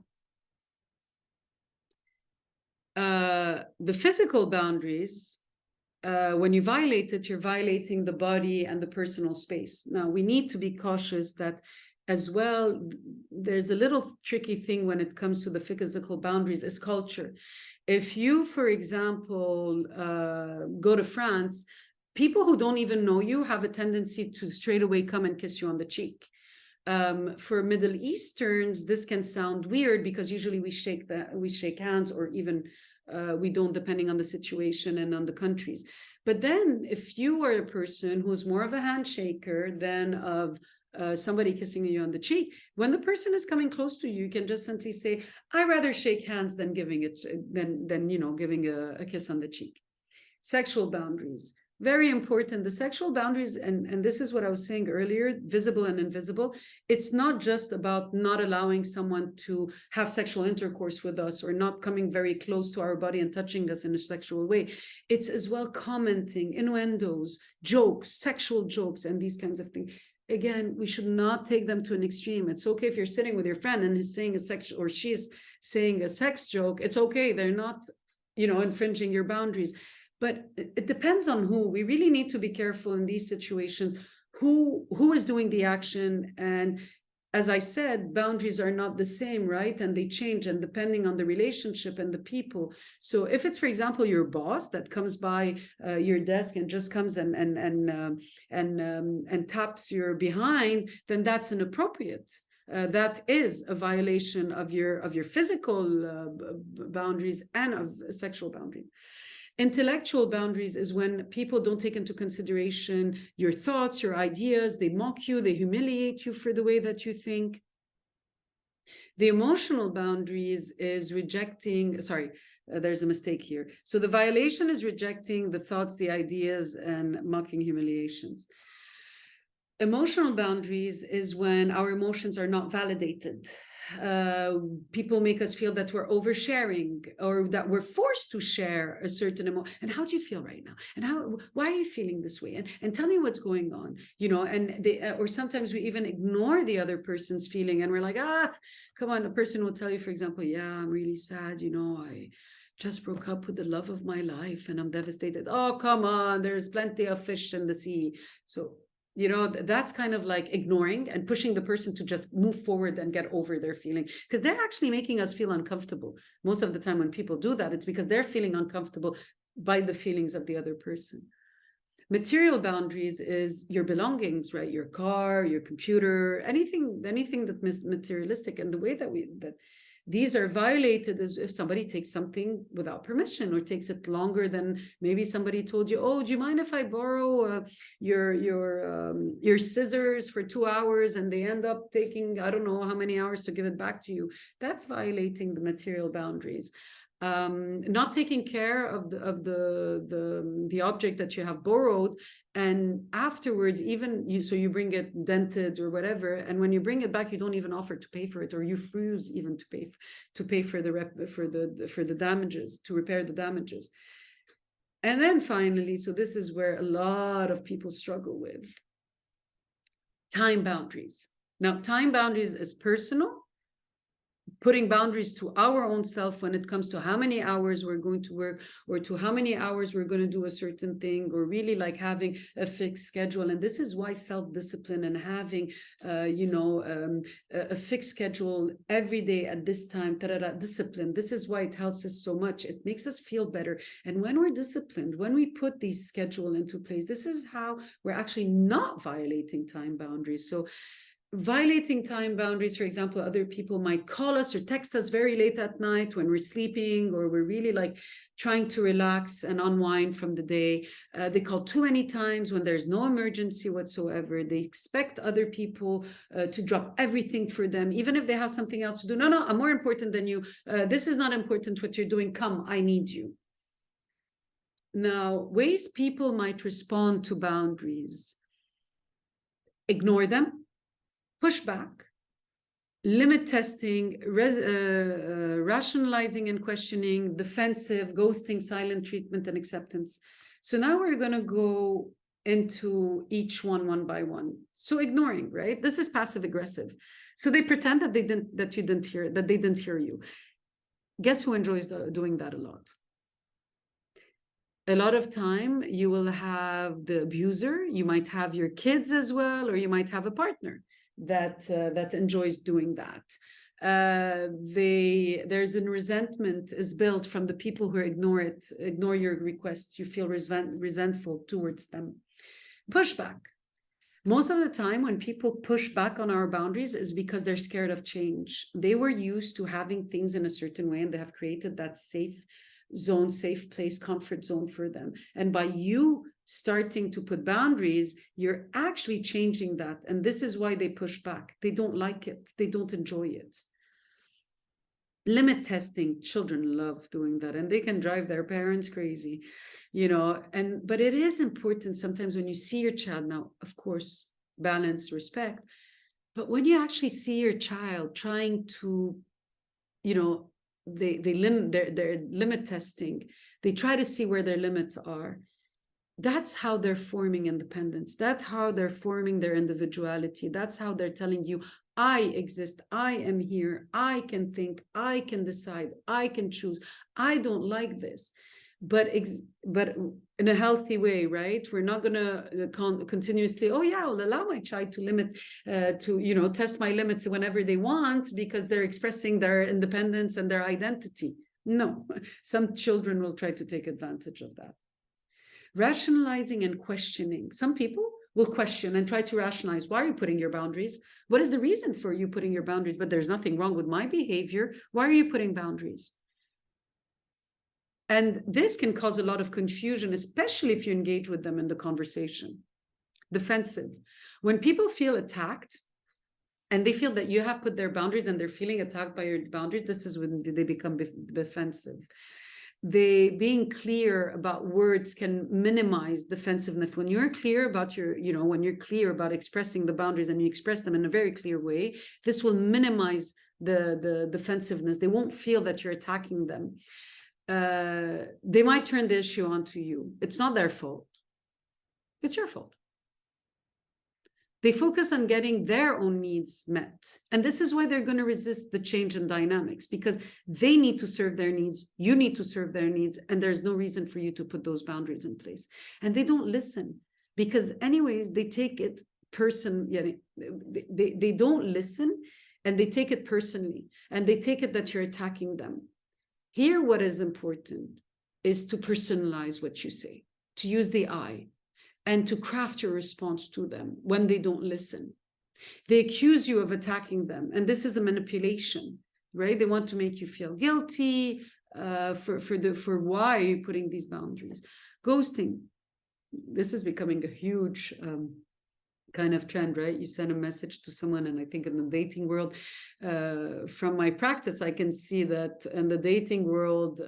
the physical boundaries, when you violate it, you're violating the body and the personal space. Now, we need to be cautious that as well, there's a little tricky thing when it comes to the physical boundaries is culture. If you, for example, go to France, people who don't even know you have a tendency to straight away come and kiss you on the cheek. For Middle Easterns, this can sound weird because usually we shake hands, or even we don't, depending on the situation and on the countries. But then if you are a person who's more of a handshaker than of somebody kissing you on the cheek, when the person is coming close to you, you can just simply say, I rather shake hands than giving giving a kiss on the cheek. Sexual boundaries, very important. The sexual boundaries, and this is what I was saying earlier, visible and invisible. It's not just about not allowing someone to have sexual intercourse with us or not coming very close to our body and touching us in a sexual way. It's as well commenting, innuendos, jokes, sexual jokes, and these kinds of things. Again, we should not take them to an extreme. It's okay if you're sitting with your friend and he's saying a sex, or she's saying a sex joke. It's okay. They're not, infringing your boundaries. But it depends on who. We really need to be careful in these situations, who is doing the action. And as I said, boundaries are not the same, right? And they change, and depending on the relationship and the people. So if it's, for example, your boss that comes by your desk and just comes and taps your behind, then that's inappropriate. That is a violation of your physical boundaries and of sexual boundaries. Intellectual boundaries is when people don't take into consideration your thoughts, your ideas. They mock you, they humiliate you for the way that you think. The emotional boundaries is rejecting, there's a mistake here. So the violation is rejecting the thoughts, the ideas, and mocking humiliations. Emotional boundaries is when our emotions are not validated. People make us feel that we're oversharing, or that we're forced to share a certain emotion. And how do you feel right now? And why are you feeling this way? And tell me what's going on, and or sometimes we even ignore the other person's feeling, and we're like, come on. A person will tell you, for example, yeah, I'm really sad. I just broke up with the love of my life and I'm devastated. Oh, come on. There's plenty of fish in the sea. So that's kind of like ignoring and pushing the person to just move forward and get over their feeling, because they're actually making us feel uncomfortable. Most of the time when people do that, it's because they're feeling uncomfortable by the feelings of the other person. Material boundaries is your belongings, right? Your car, your computer, anything that's materialistic. And the way that these are violated is if somebody takes something without permission, or takes it longer than maybe somebody told you. Oh, do you mind if I borrow your scissors for 2 hours, and they end up taking, I don't know how many hours to give it back to you. That's violating the material boundaries. Not taking care of the object that you have borrowed, and afterwards, even you bring it dented or whatever, and when you bring it back, you don't even offer to pay for it, or you refuse even to pay for the damages, to repair the damages. And then finally, so this is where a lot of people struggle with time boundaries. Now, time boundaries is personal. Putting boundaries to our own self when it comes to how many hours we're going to work, or to how many hours we're going to do a certain thing, or really like having a fixed schedule. And this is why self-discipline and having a fixed schedule every day at this time, discipline, this is why it helps us so much. It makes us feel better. And when we're disciplined, when we put these schedule into place, this is how we're actually not violating time boundaries. So violating time boundaries, for example, other people might call us or text us very late at night when we're sleeping, or we're really like trying to relax and unwind from the day. They call too many times when there's no emergency whatsoever. They expect other people to drop everything for them, even if they have something else to do. No, I'm more important than you. This is not important what you're doing. Come, I need you. Now, ways people might respond to boundaries: ignore them, push back, limit testing, rationalizing and questioning, defensive, ghosting, silent treatment, and acceptance. So now we're going to go into each one by one. So ignoring, right? This is passive aggressive. So they pretend that they didn't hear you. Guess who enjoys doing that a lot? A lot of time you will have the abuser, you might have your kids as well, or you might have a partner that enjoys doing that. There's a resentment is built from the people who ignore your request. You feel resentful towards them. Pushback. Most of the time when people push back on our boundaries is because they're scared of change. They were used to having things in a certain way, and they have created that safe zone, safe place, comfort zone for them. And by you starting to put boundaries, you're actually changing that. And this is why they push back. They don't like it. They don't enjoy it. Limit testing, children love doing that, and they can drive their parents crazy, but it is important sometimes when you see your child, now of course balance, respect, but when you actually see your child trying to, they limit their limit testing, they try to see where their limits are. That's how they're forming independence. That's how they're forming their individuality. That's how they're telling you, I exist, I am here, I can think, I can decide, I can choose. I don't like this, but in a healthy way, right? We're not going to continuously, oh yeah, I'll allow my child to limit, test my limits whenever they want because they're expressing their independence and their identity. No, some children will try to take advantage of that. Rationalizing and questioning. Some people will question and try to rationalize. Why are you putting your boundaries? What is the reason for you putting your boundaries? But there's nothing wrong with my behavior. Why are you putting boundaries? And this can cause a lot of confusion, especially if you engage with them in the conversation. Defensive. When people feel attacked and they feel that you have put their boundaries and they're feeling attacked by your boundaries, this is when they become defensive. Being clear about words can minimize defensiveness. When you're clear about when you're clear about expressing the boundaries and you express them in a very clear way, this will minimize the defensiveness. They won't feel that you're attacking them. They might turn the issue onto you. It's not their fault. It's your fault. They focus on getting their own needs met. And this is why they're going to resist the change in dynamics, because they need to serve their needs. You need to serve their needs. And there's no reason for you to put those boundaries in place. And they don't listen because anyways, they take it they don't listen and they take it personally and they take it that you're attacking them. Here, what is important is to personalize what you say, to use the I, and to craft your response to them when they don't listen. They accuse you of attacking them, and this is a manipulation, right? They want to make you feel guilty for why are you putting these boundaries. Ghosting. This is becoming a huge kind of trend, right? You send a message to someone, and I think in the dating world, from my practice, I can see that in the dating world,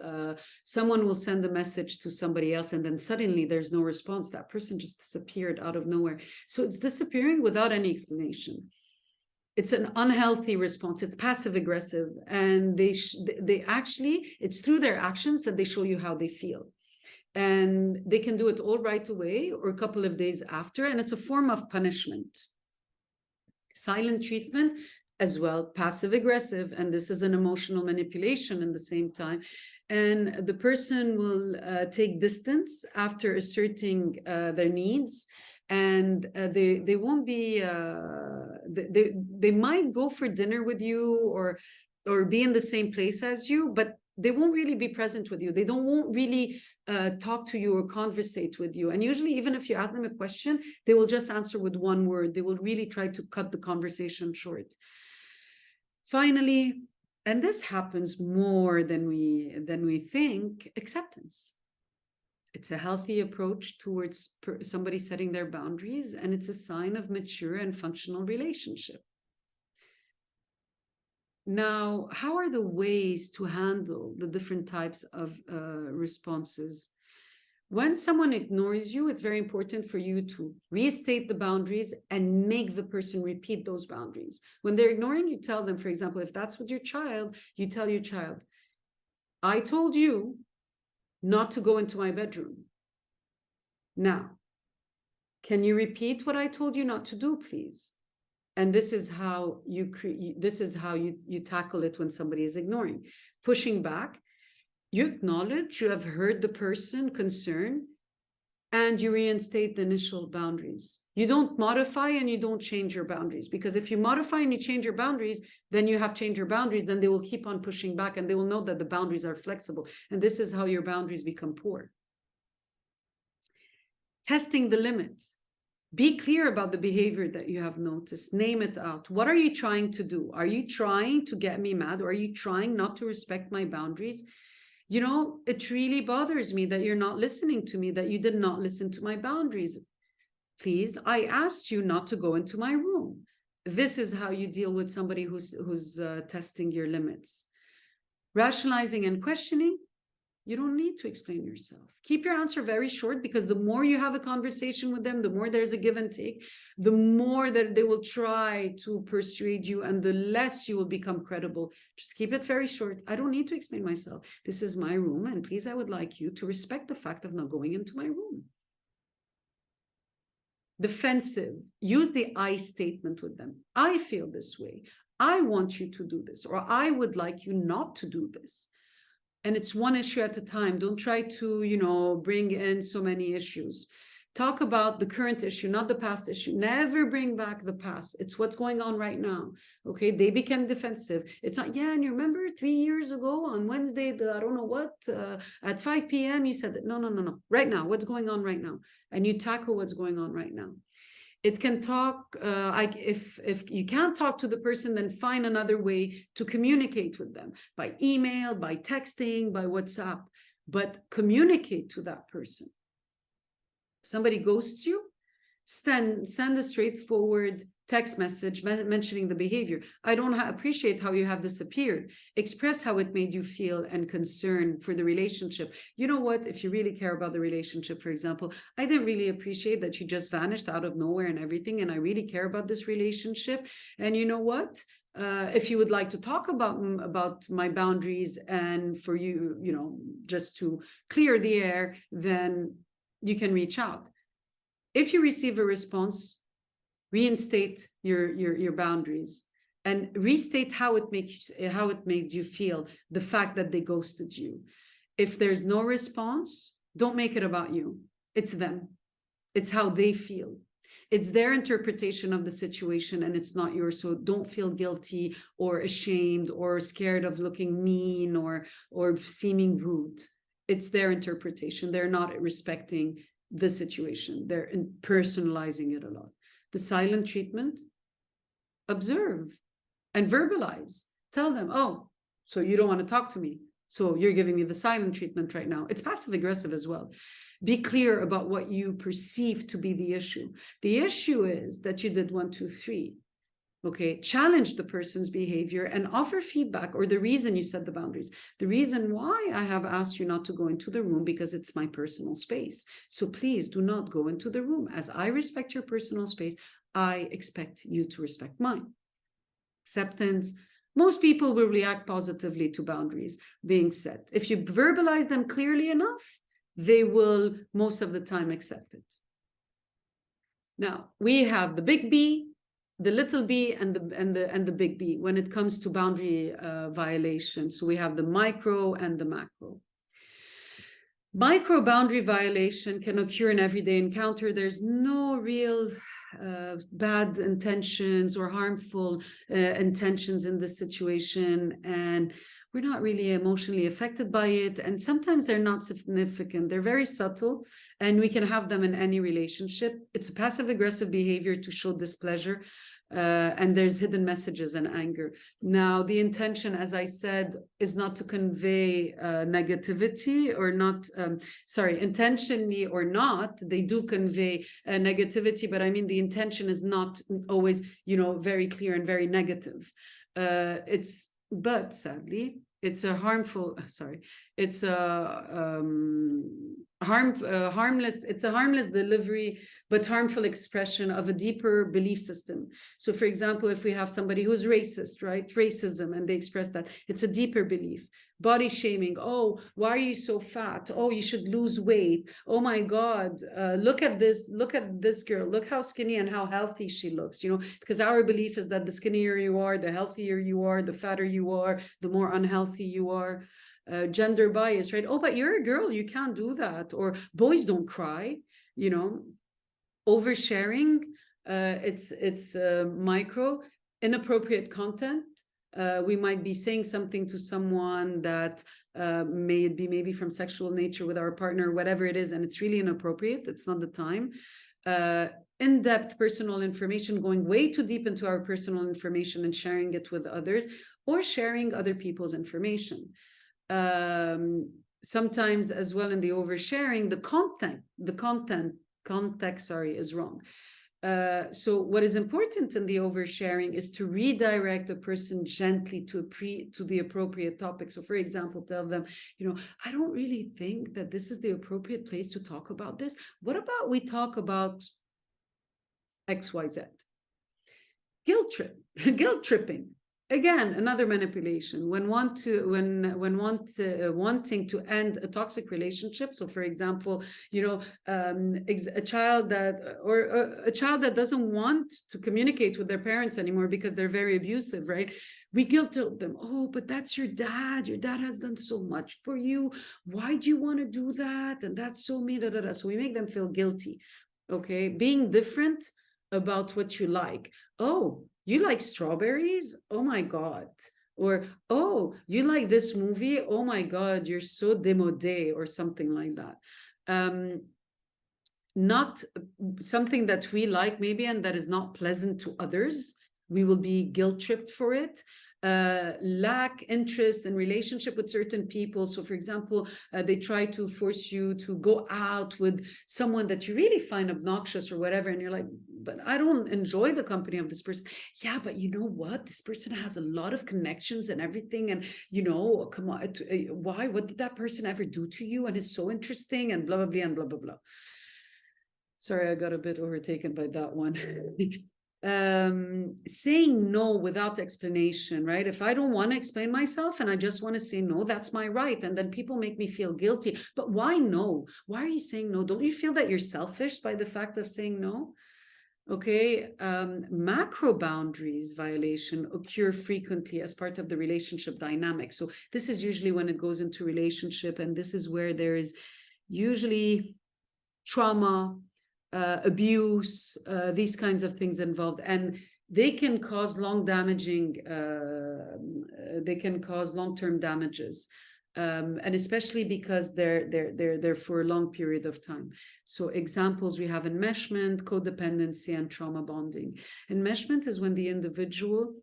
someone will send a message to somebody else, and then suddenly there's no response. That person just disappeared out of nowhere. So it's disappearing without any explanation. It's an unhealthy response. It's passive aggressive, and they actually, it's through their actions that they show you how they feel. And they can do it all right away or a couple of days after, and it's a form of punishment. Silent treatment as well, passive aggressive, and this is an emotional manipulation in the same time. And the person will take distance after asserting their needs, and they won't be they might go for dinner with you or be in the same place as you, but they won't really be present with you. They won't really talk to you or conversate with you. And usually, even if you ask them a question, they will just answer with one word. They will really try to cut the conversation short. Finally, and this happens more than we think, acceptance. It's a healthy approach towards somebody setting their boundaries, and it's a sign of mature and functional relationship. Now, how are the ways to handle the different types of responses? When someone ignores you, it's very important for you to restate the boundaries and make the person repeat those boundaries. When they're ignoring, you tell them, for example, if that's with your child, you tell your child, I told you not to go into my bedroom. Now, can you repeat what I told you not to do, please? And this is how you tackle it when somebody is ignoring. Pushing back, you acknowledge you have heard the person concerned, and you reinstate the initial boundaries. You don't modify and you don't change your boundaries, because if you modify and you change your boundaries, then you have changed your boundaries, then they will keep on pushing back and they will know that the boundaries are flexible. And this is how your boundaries become poor. Testing the limits. Be clear about the behavior that you have noticed. Name it out. What are you trying to do? Are you trying to get me mad? Or are you trying not to respect my boundaries? You know, it really bothers me that you're not listening to me, that you did not listen to my boundaries. Please, I asked you not to go into my room. This is how you deal with somebody who's testing your limits. Rationalizing and questioning. You don't need to explain yourself. Keep your answer very short, because the more you have a conversation with them, the more there's a give and take, the more that they will try to persuade you, and the less you will become credible. Just keep it very short. I don't need to explain myself. This is my room, and please, I would like you to respect the fact of not going into my room. Defensive. Use the I statement with them. I feel this way. I want you to do this, or I would like you not to do this. And it's one issue at a time. Don't try to, bring in so many issues. Talk about the current issue, not the past issue. Never bring back the past. It's what's going on right now. Okay, they became defensive. It's not, yeah, and you remember 3 years ago on Wednesday, I don't know what, at 5 p.m. you said that. No. Right now, what's going on right now? And you tackle what's going on right now. It can talk, if you can't talk to the person, then find another way to communicate with them, by email, by texting, by WhatsApp, but communicate to that person. If somebody ghosts you, send a straightforward text message mentioning the behavior. I don't appreciate how you have disappeared. Express how it made you feel and concern for the relationship. You know what? If you really care about the relationship, for example, I didn't really appreciate that you just vanished out of nowhere and everything, and I really care about this relationship. And you know what? If you would like to talk about my boundaries, and for you, just to clear the air, then you can reach out. If you receive a response, reinstate your boundaries and restate how it made you feel, the fact that they ghosted you. If there's no response, don't make it about you. It's them. It's how they feel. It's their interpretation of the situation, and it's not yours. So don't feel guilty or ashamed or scared of looking mean or seeming rude. It's their interpretation. They're not respecting the situation. They're personalizing it a lot. The silent treatment, observe and verbalize. Tell them, oh, so you don't want to talk to me, so you're giving me the silent treatment right now. It's passive aggressive as well. Be clear about what you perceive to be the issue. The issue is that you did 1, 2, 3. Okay, challenge the person's behavior and offer feedback, or the reason you set the boundaries. The reason why I have asked you not to go into the room, because it's my personal space. So please do not go into the room. As I respect your personal space, I expect you to respect mine. Acceptance. Most people will react positively to boundaries being set. If you verbalize them clearly enough, they will most of the time accept it. Now, we have the big B, the little b, and the big B when it comes to boundary violation. So we have the micro and the macro. Micro boundary violation can occur in everyday encounter. There's no real bad intentions or harmful intentions in this situation, and we're not really emotionally affected by it, and sometimes they're not significant. They're very subtle, and we can have them in any relationship. It's a passive-aggressive behavior to show displeasure, and there's hidden messages and anger. Now, the intention, as I said, is not to convey negativity, or not, intentionally or not, they do convey negativity, but I mean, the intention is not always, very clear and very negative. But sadly, it's a harmful, it's a harmless, it's a harmless delivery but harmful expression of a deeper belief system. So for example, if we have somebody who's racist, right, racism, and they express that, it's a deeper belief. Body shaming, oh, why are you so fat? Oh, you should lose weight. Oh my god, look at this girl, look how skinny and how healthy she looks, because our belief is that the skinnier you are, the healthier you are, the fatter you are, the more unhealthy you are. Gender bias, right? Oh, but you're a girl, you can't do that. Or boys don't cry, oversharing. It's micro inappropriate content. We might be saying something to someone that may be maybe from sexual nature with our partner, whatever it is, and it's really inappropriate. It's not the time. In-depth personal information, going way too deep into our personal information and sharing it with others, or sharing other people's information. Sometimes as well in the oversharing, the context is wrong. So what is important in the oversharing is to redirect a person gently to the appropriate topic. So for example, tell them, I don't really think that this is the appropriate place to talk about this. What about we talk about XYZ? Guilt tripping. Again, another manipulation. When wanting to end a toxic relationship. So, for example, a child that doesn't want to communicate with their parents anymore because they're very abusive, right? We guilt trip them. Oh, but that's your dad. Your dad has done so much for you. Why do you want to do that? And that's so me. So we make them feel guilty. Okay, being different about what you like. Oh, you like strawberries? Oh my God. Or, oh, you like this movie? Oh my God, you're so démodé, or something like that. Not something that we like maybe and that is not pleasant to others. We will be guilt tripped for it. Lack interest in relationship with certain people. So for example, they try to force you to go out with someone that you really find obnoxious or whatever, and you're like, but I don't enjoy the company of this person. Yeah, but you know what, this person has a lot of connections and everything, and come on, why, what did that person ever do to you, and is so interesting, and blah blah blah and blah blah blah. Sorry, I got a bit overtaken by that one. Saying no without explanation, right? If I don't want to explain myself and I just want to say no, that's my right. And then people make me feel guilty. But why no? Why are you saying no? Don't you feel that you're selfish by the fact of saying no? Okay, macro boundaries violation occur frequently as part of the relationship dynamic. So this is usually when it goes into relationship, and this is where there is usually trauma, abuse, these kinds of things involved, and they can cause long-term damages, and especially because they're for a long period of time. So examples we have: enmeshment, codependency, and trauma bonding. Enmeshment is when the individual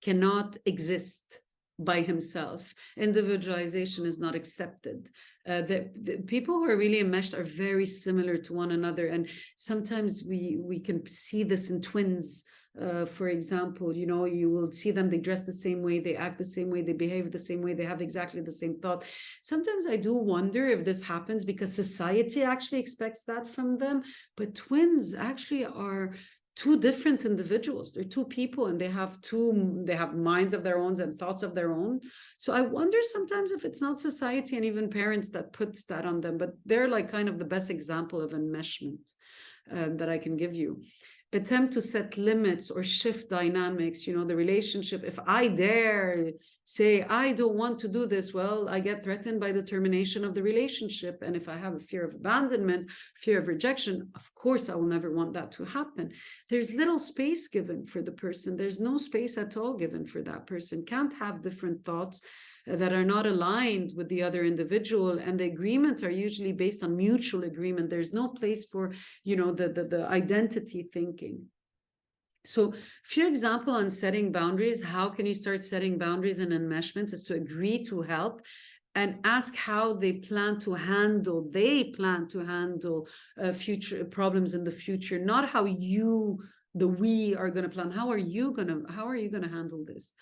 cannot exist by himself. Individualization is not accepted. The people who are really enmeshed are very similar to one another, and sometimes we can see this in twins. For example, you will see them, they dress the same way, they act the same way, they behave the same way, they have exactly the same thought. Sometimes I do wonder if this happens because society actually expects that from them, but twins actually are two different individuals. They're two people, and they have minds of their own and thoughts of their own. So I wonder sometimes if it's not society and even parents that puts that on them, but they're like kind of the best example of enmeshment that I can give you. Attempt to set limits or shift dynamics, the relationship. If I dare say I don't want to do this, well, I get threatened by the termination of the relationship. And if I have a fear of abandonment, fear of rejection, of course I will never want that to happen. There's little space given for the person. There's no space at all given for that person. Can't have different thoughts that are not aligned with the other individual, and the agreements are usually based on mutual agreement. There's no place for the identity thinking. So few example on setting boundaries. How can you start setting boundaries in enmeshment? Is to agree to help and ask how they plan to handle future problems in the future, not how we are going to plan. How are you going to handle this?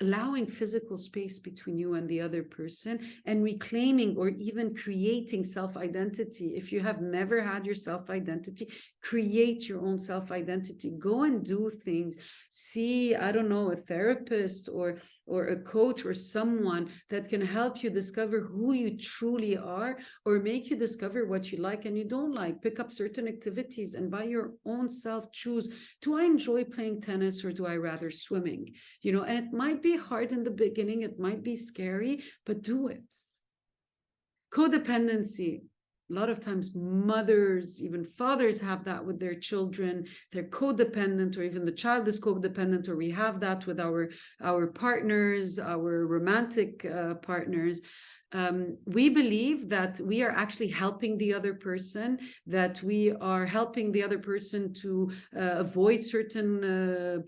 allowing physical space between you and the other person, and reclaiming or even creating self-identity. If you have never had your self-identity, create your own self-identity. Go and do things. See, I don't know, a therapist or a coach or someone that can help you discover who you truly are, or make you discover what you like and you don't like. Pick up certain activities and by your own self choose, do I enjoy playing tennis or do I rather swimming? And it might be hard in the beginning, it might be scary, but do it. Codependency. A lot of times mothers, even fathers have that with their children. They're codependent, or even the child is codependent, or we have that with our partners, our romantic partners. We believe that we are actually helping the other person, that we are helping the other person to avoid certain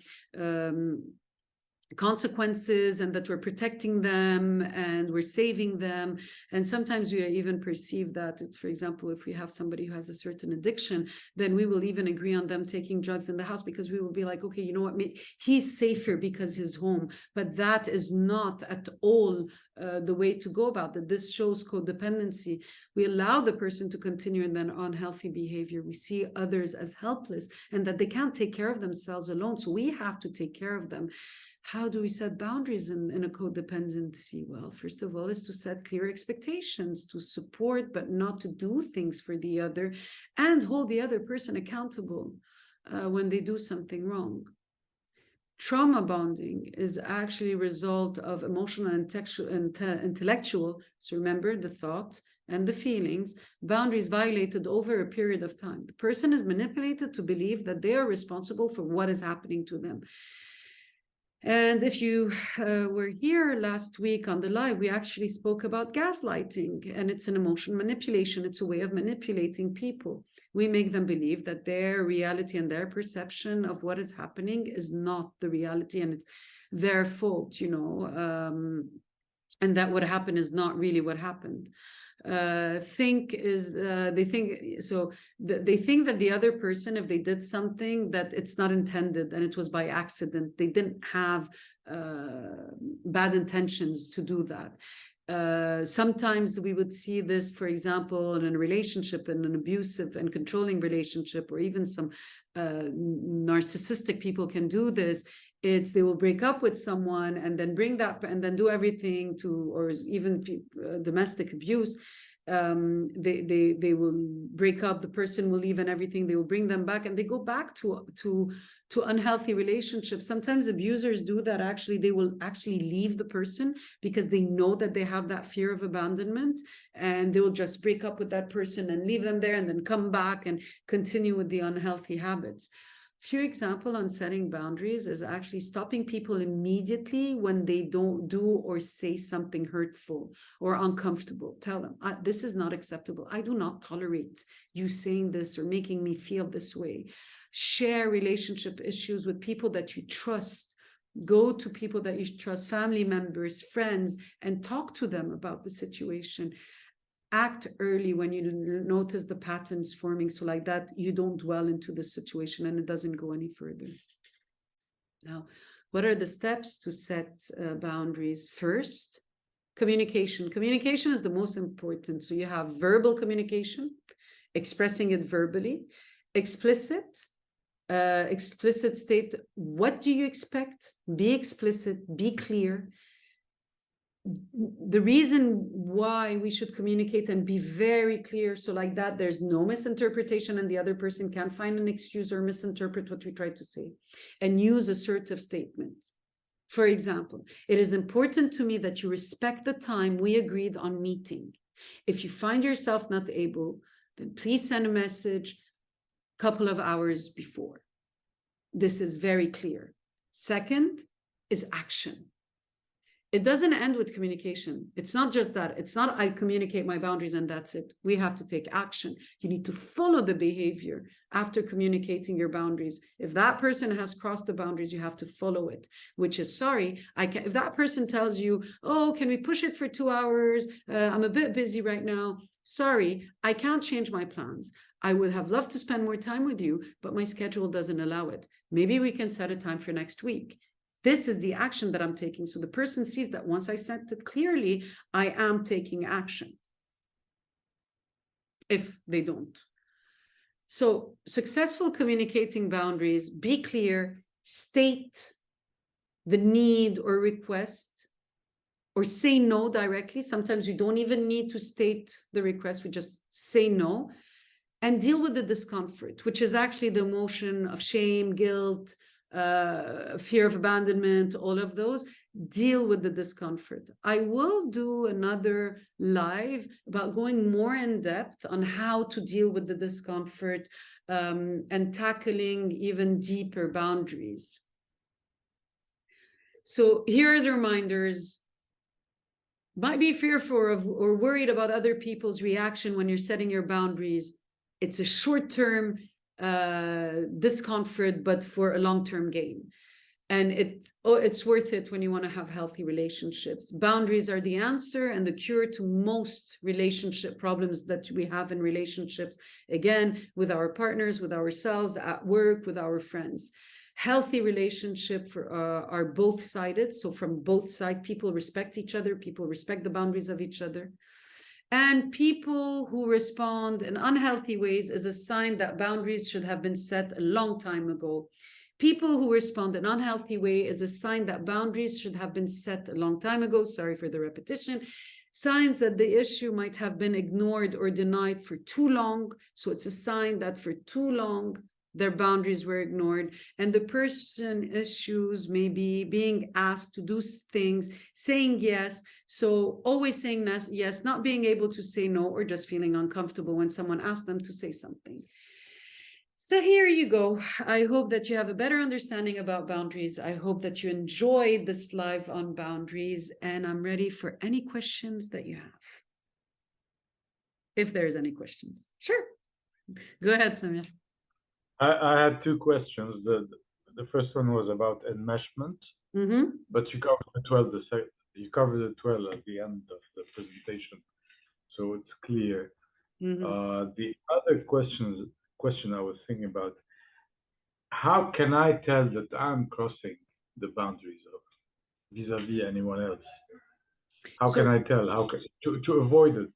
consequences, and that we're protecting them and we're saving them. And sometimes we even perceive that it's, for example, if we have somebody who has a certain addiction, then we will even agree on them taking drugs in the house, because we will be like, okay, you know what, he's safer because he's home. But that is not at all the way to go about it. This shows codependency. We allow the person to continue in their unhealthy behavior. We see others as helpless and that they can't take care of themselves alone, so we have to take care of them. How do we set boundaries in a codependency? Well, first of all, is to set clear expectations, to support, but not to do things for the other, and hold the other person accountable when they do something wrong. Trauma bonding is actually a result of emotional and intellectual, so remember the thought and the feelings, boundaries violated over a period of time. The person is manipulated to believe that they are responsible for what is happening to them. And if you were here last week on the live, we actually spoke about gaslighting, and it's an emotion manipulation. It's a way of manipulating people. We make them believe that their reality and their perception of what is happening is not the reality, and it's their fault, and that what happened is not really what happened. They think that the other person, if they did something, that it's not intended and it was by accident. They didn't have bad intentions to do that. Sometimes we would see this, for example, in a relationship, in an abusive and controlling relationship, or even some narcissistic people can do this. They will break up with someone and then bring that and then do everything to, or even domestic abuse. They will break up, the person will leave and everything, they will bring them back, and they go back to unhealthy relationships. Sometimes abusers do that. Actually, they will actually leave the person because they know that they have that fear of abandonment, and they will just break up with that person and leave them there and then come back and continue with the unhealthy habits. Few example on setting boundaries is actually stopping people immediately when they don't do or say something hurtful or uncomfortable. Tell them, this is not acceptable. I do not tolerate you saying this or making me feel this way. Share relationship issues with people that you trust. Go to people that you trust, family members, friends, and talk to them about the situation. Act early when you notice the patterns forming, so like that you don't dwell into the situation and it doesn't go any further. Now, what are the steps to set boundaries? First, communication. Communication is the most important. So you have verbal communication, expressing it verbally, explicit state, what do you expect? Be explicit, be clear. The reason why we should communicate and be very clear, so like that there's no misinterpretation and the other person can't find an excuse or misinterpret what we try to say, and use assertive statements. For example, it is important to me that you respect the time we agreed on meeting. If you find yourself not able, then please send a message a couple of hours before. This is very clear. Second is action. It doesn't end with communication. It's not just that. It's not I communicate my boundaries and that's it. We have to take action. You need to follow the behavior after communicating your boundaries. If that person has crossed the boundaries, you have to follow it, which is sorry. If that person tells you, oh, can we push it for 2 hours? I'm a bit busy right now. Sorry, I can't change my plans. I would have loved to spend more time with you, but my schedule doesn't allow it. Maybe we can set a time for next week. this is the action that I'm taking. So the person sees that once I sent it clearly, I am taking action. If they don't. So successful communicating boundaries, be clear, state the need or request, or say no directly. Sometimes you don't even need to state the request, we just say no, and deal with the discomfort, which is actually the emotion of shame, guilt, fear of abandonment, all of those. Deal with the discomfort. I will do another live about going more in depth on how to deal with the discomfort, and tackling even deeper boundaries. So here are the reminders. Might be fearful of or worried about other people's reaction when you're setting your boundaries. It's a short-term discomfort, but for a long-term gain. And it's worth it when you want to have healthy relationships. Boundaries are the answer and the cure to most relationship problems that we have in relationships. Again, with our partners, with ourselves, at work, with our friends. Healthy relationship are both-sided. So from both sides, people respect each other. People respect the boundaries of each other. And people who respond in unhealthy ways is a sign that boundaries should have been set a long time ago. People who respond in an unhealthy way is a sign that boundaries should have been set a long time ago. Sorry for the repetition. Signs that the issue might have been ignored or denied for too long. So it's a sign that for too long, their boundaries were ignored, and the person issues maybe being asked to do things, saying yes. So always saying yes, not being able to say no, or just feeling uncomfortable when someone asks them to say something. So here you go. I hope that you have a better understanding about boundaries. I hope that you enjoyed this live on boundaries, and I'm ready for any questions that you have. If there's any questions. Sure. Go ahead, Samir. I had two questions. The first one was about enmeshment, but you covered the 12. You covered the 12 at the end of the presentation, so it's clear. The other question I was thinking about: how can I tell that I'm crossing the boundaries of vis-a-vis anyone else? How can I tell? How can to avoid it?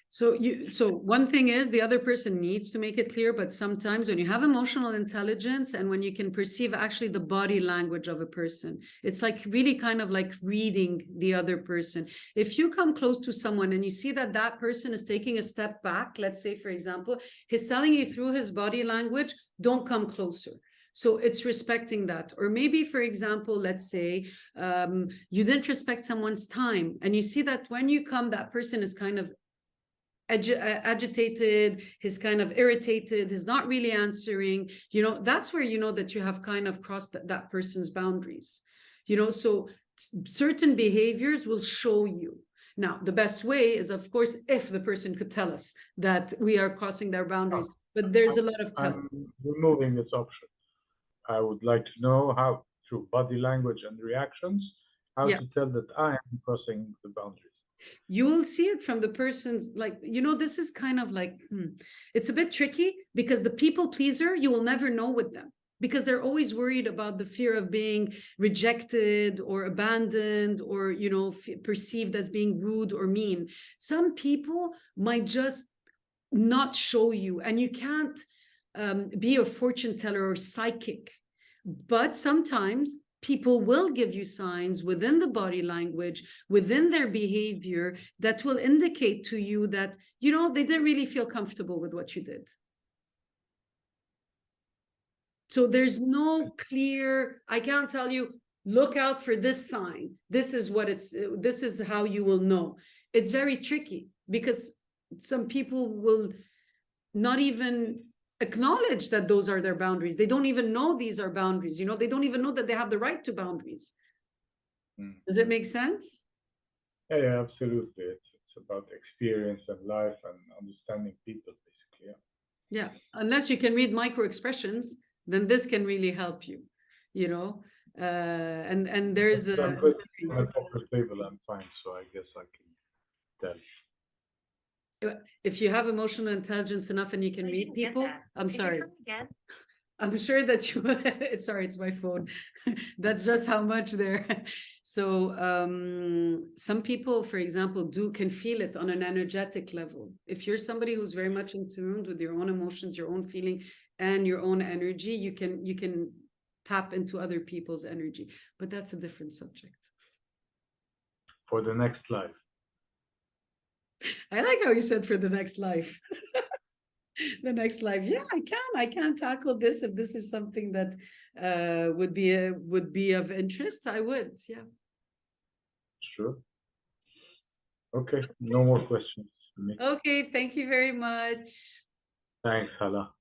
So one thing is the other person needs to make it clear, but sometimes when you have emotional intelligence and when you can perceive actually the body language of a person, it's like really kind of like reading the other person. If you come close to someone and you see that that person is taking a step back, let's say, for example, he's telling you through his body language, don't come closer. So it's respecting that. Or maybe, for example, let's say you didn't respect someone's time and you see that when you come, that person is kind of agitated, he's kind of irritated, he's not really answering, that's where you know that you have kind of crossed that person's boundaries. So certain behaviors will show you. Now, the best way is, of course, if the person could tell us that we are crossing their boundaries, but there's a lot of I'm removing this option. I would like to know how, through body language and reactions, how to tell that I am crossing the boundaries. You will see it from the person's, like, this is kind of like, it's a bit tricky because the people pleaser, you will never know with them because they're always worried about the fear of being rejected or abandoned or, perceived as being rude or mean. Some people might just not show you, and you can't be a fortune teller or psychic, but sometimes people will give you signs within the body language, within their behavior, that will indicate to you that, they didn't really feel comfortable with what you did. So there's no clear, I can't tell you, look out for this sign. This is how you will know. It's very tricky because some people will not even acknowledge that those are their boundaries. They don't even know these are boundaries. They don't even know that they have the right to boundaries. Does it make sense? Yeah, absolutely. It's about experience and life and understanding people, basically. Yeah. Unless you can read micro expressions, then this can really help you. And there's a poker table. I'm fine, so I guess I can tell. If you have emotional intelligence enough and you can read people, I'm sorry. I'm sure that you sorry, it's my phone. That's just how much there. So some people, for example, can feel it on an energetic level. If you're somebody who's very much in tune with your own emotions, your own feeling, and your own energy, you can tap into other people's energy. But that's a different subject. For the next life. I like how you said for the next life. The next life, yeah, I can tackle this. If this is something that would be of interest, I would. Yeah. Sure. Okay, no more questions for me. Okay, thank you very much. Thanks, Hala.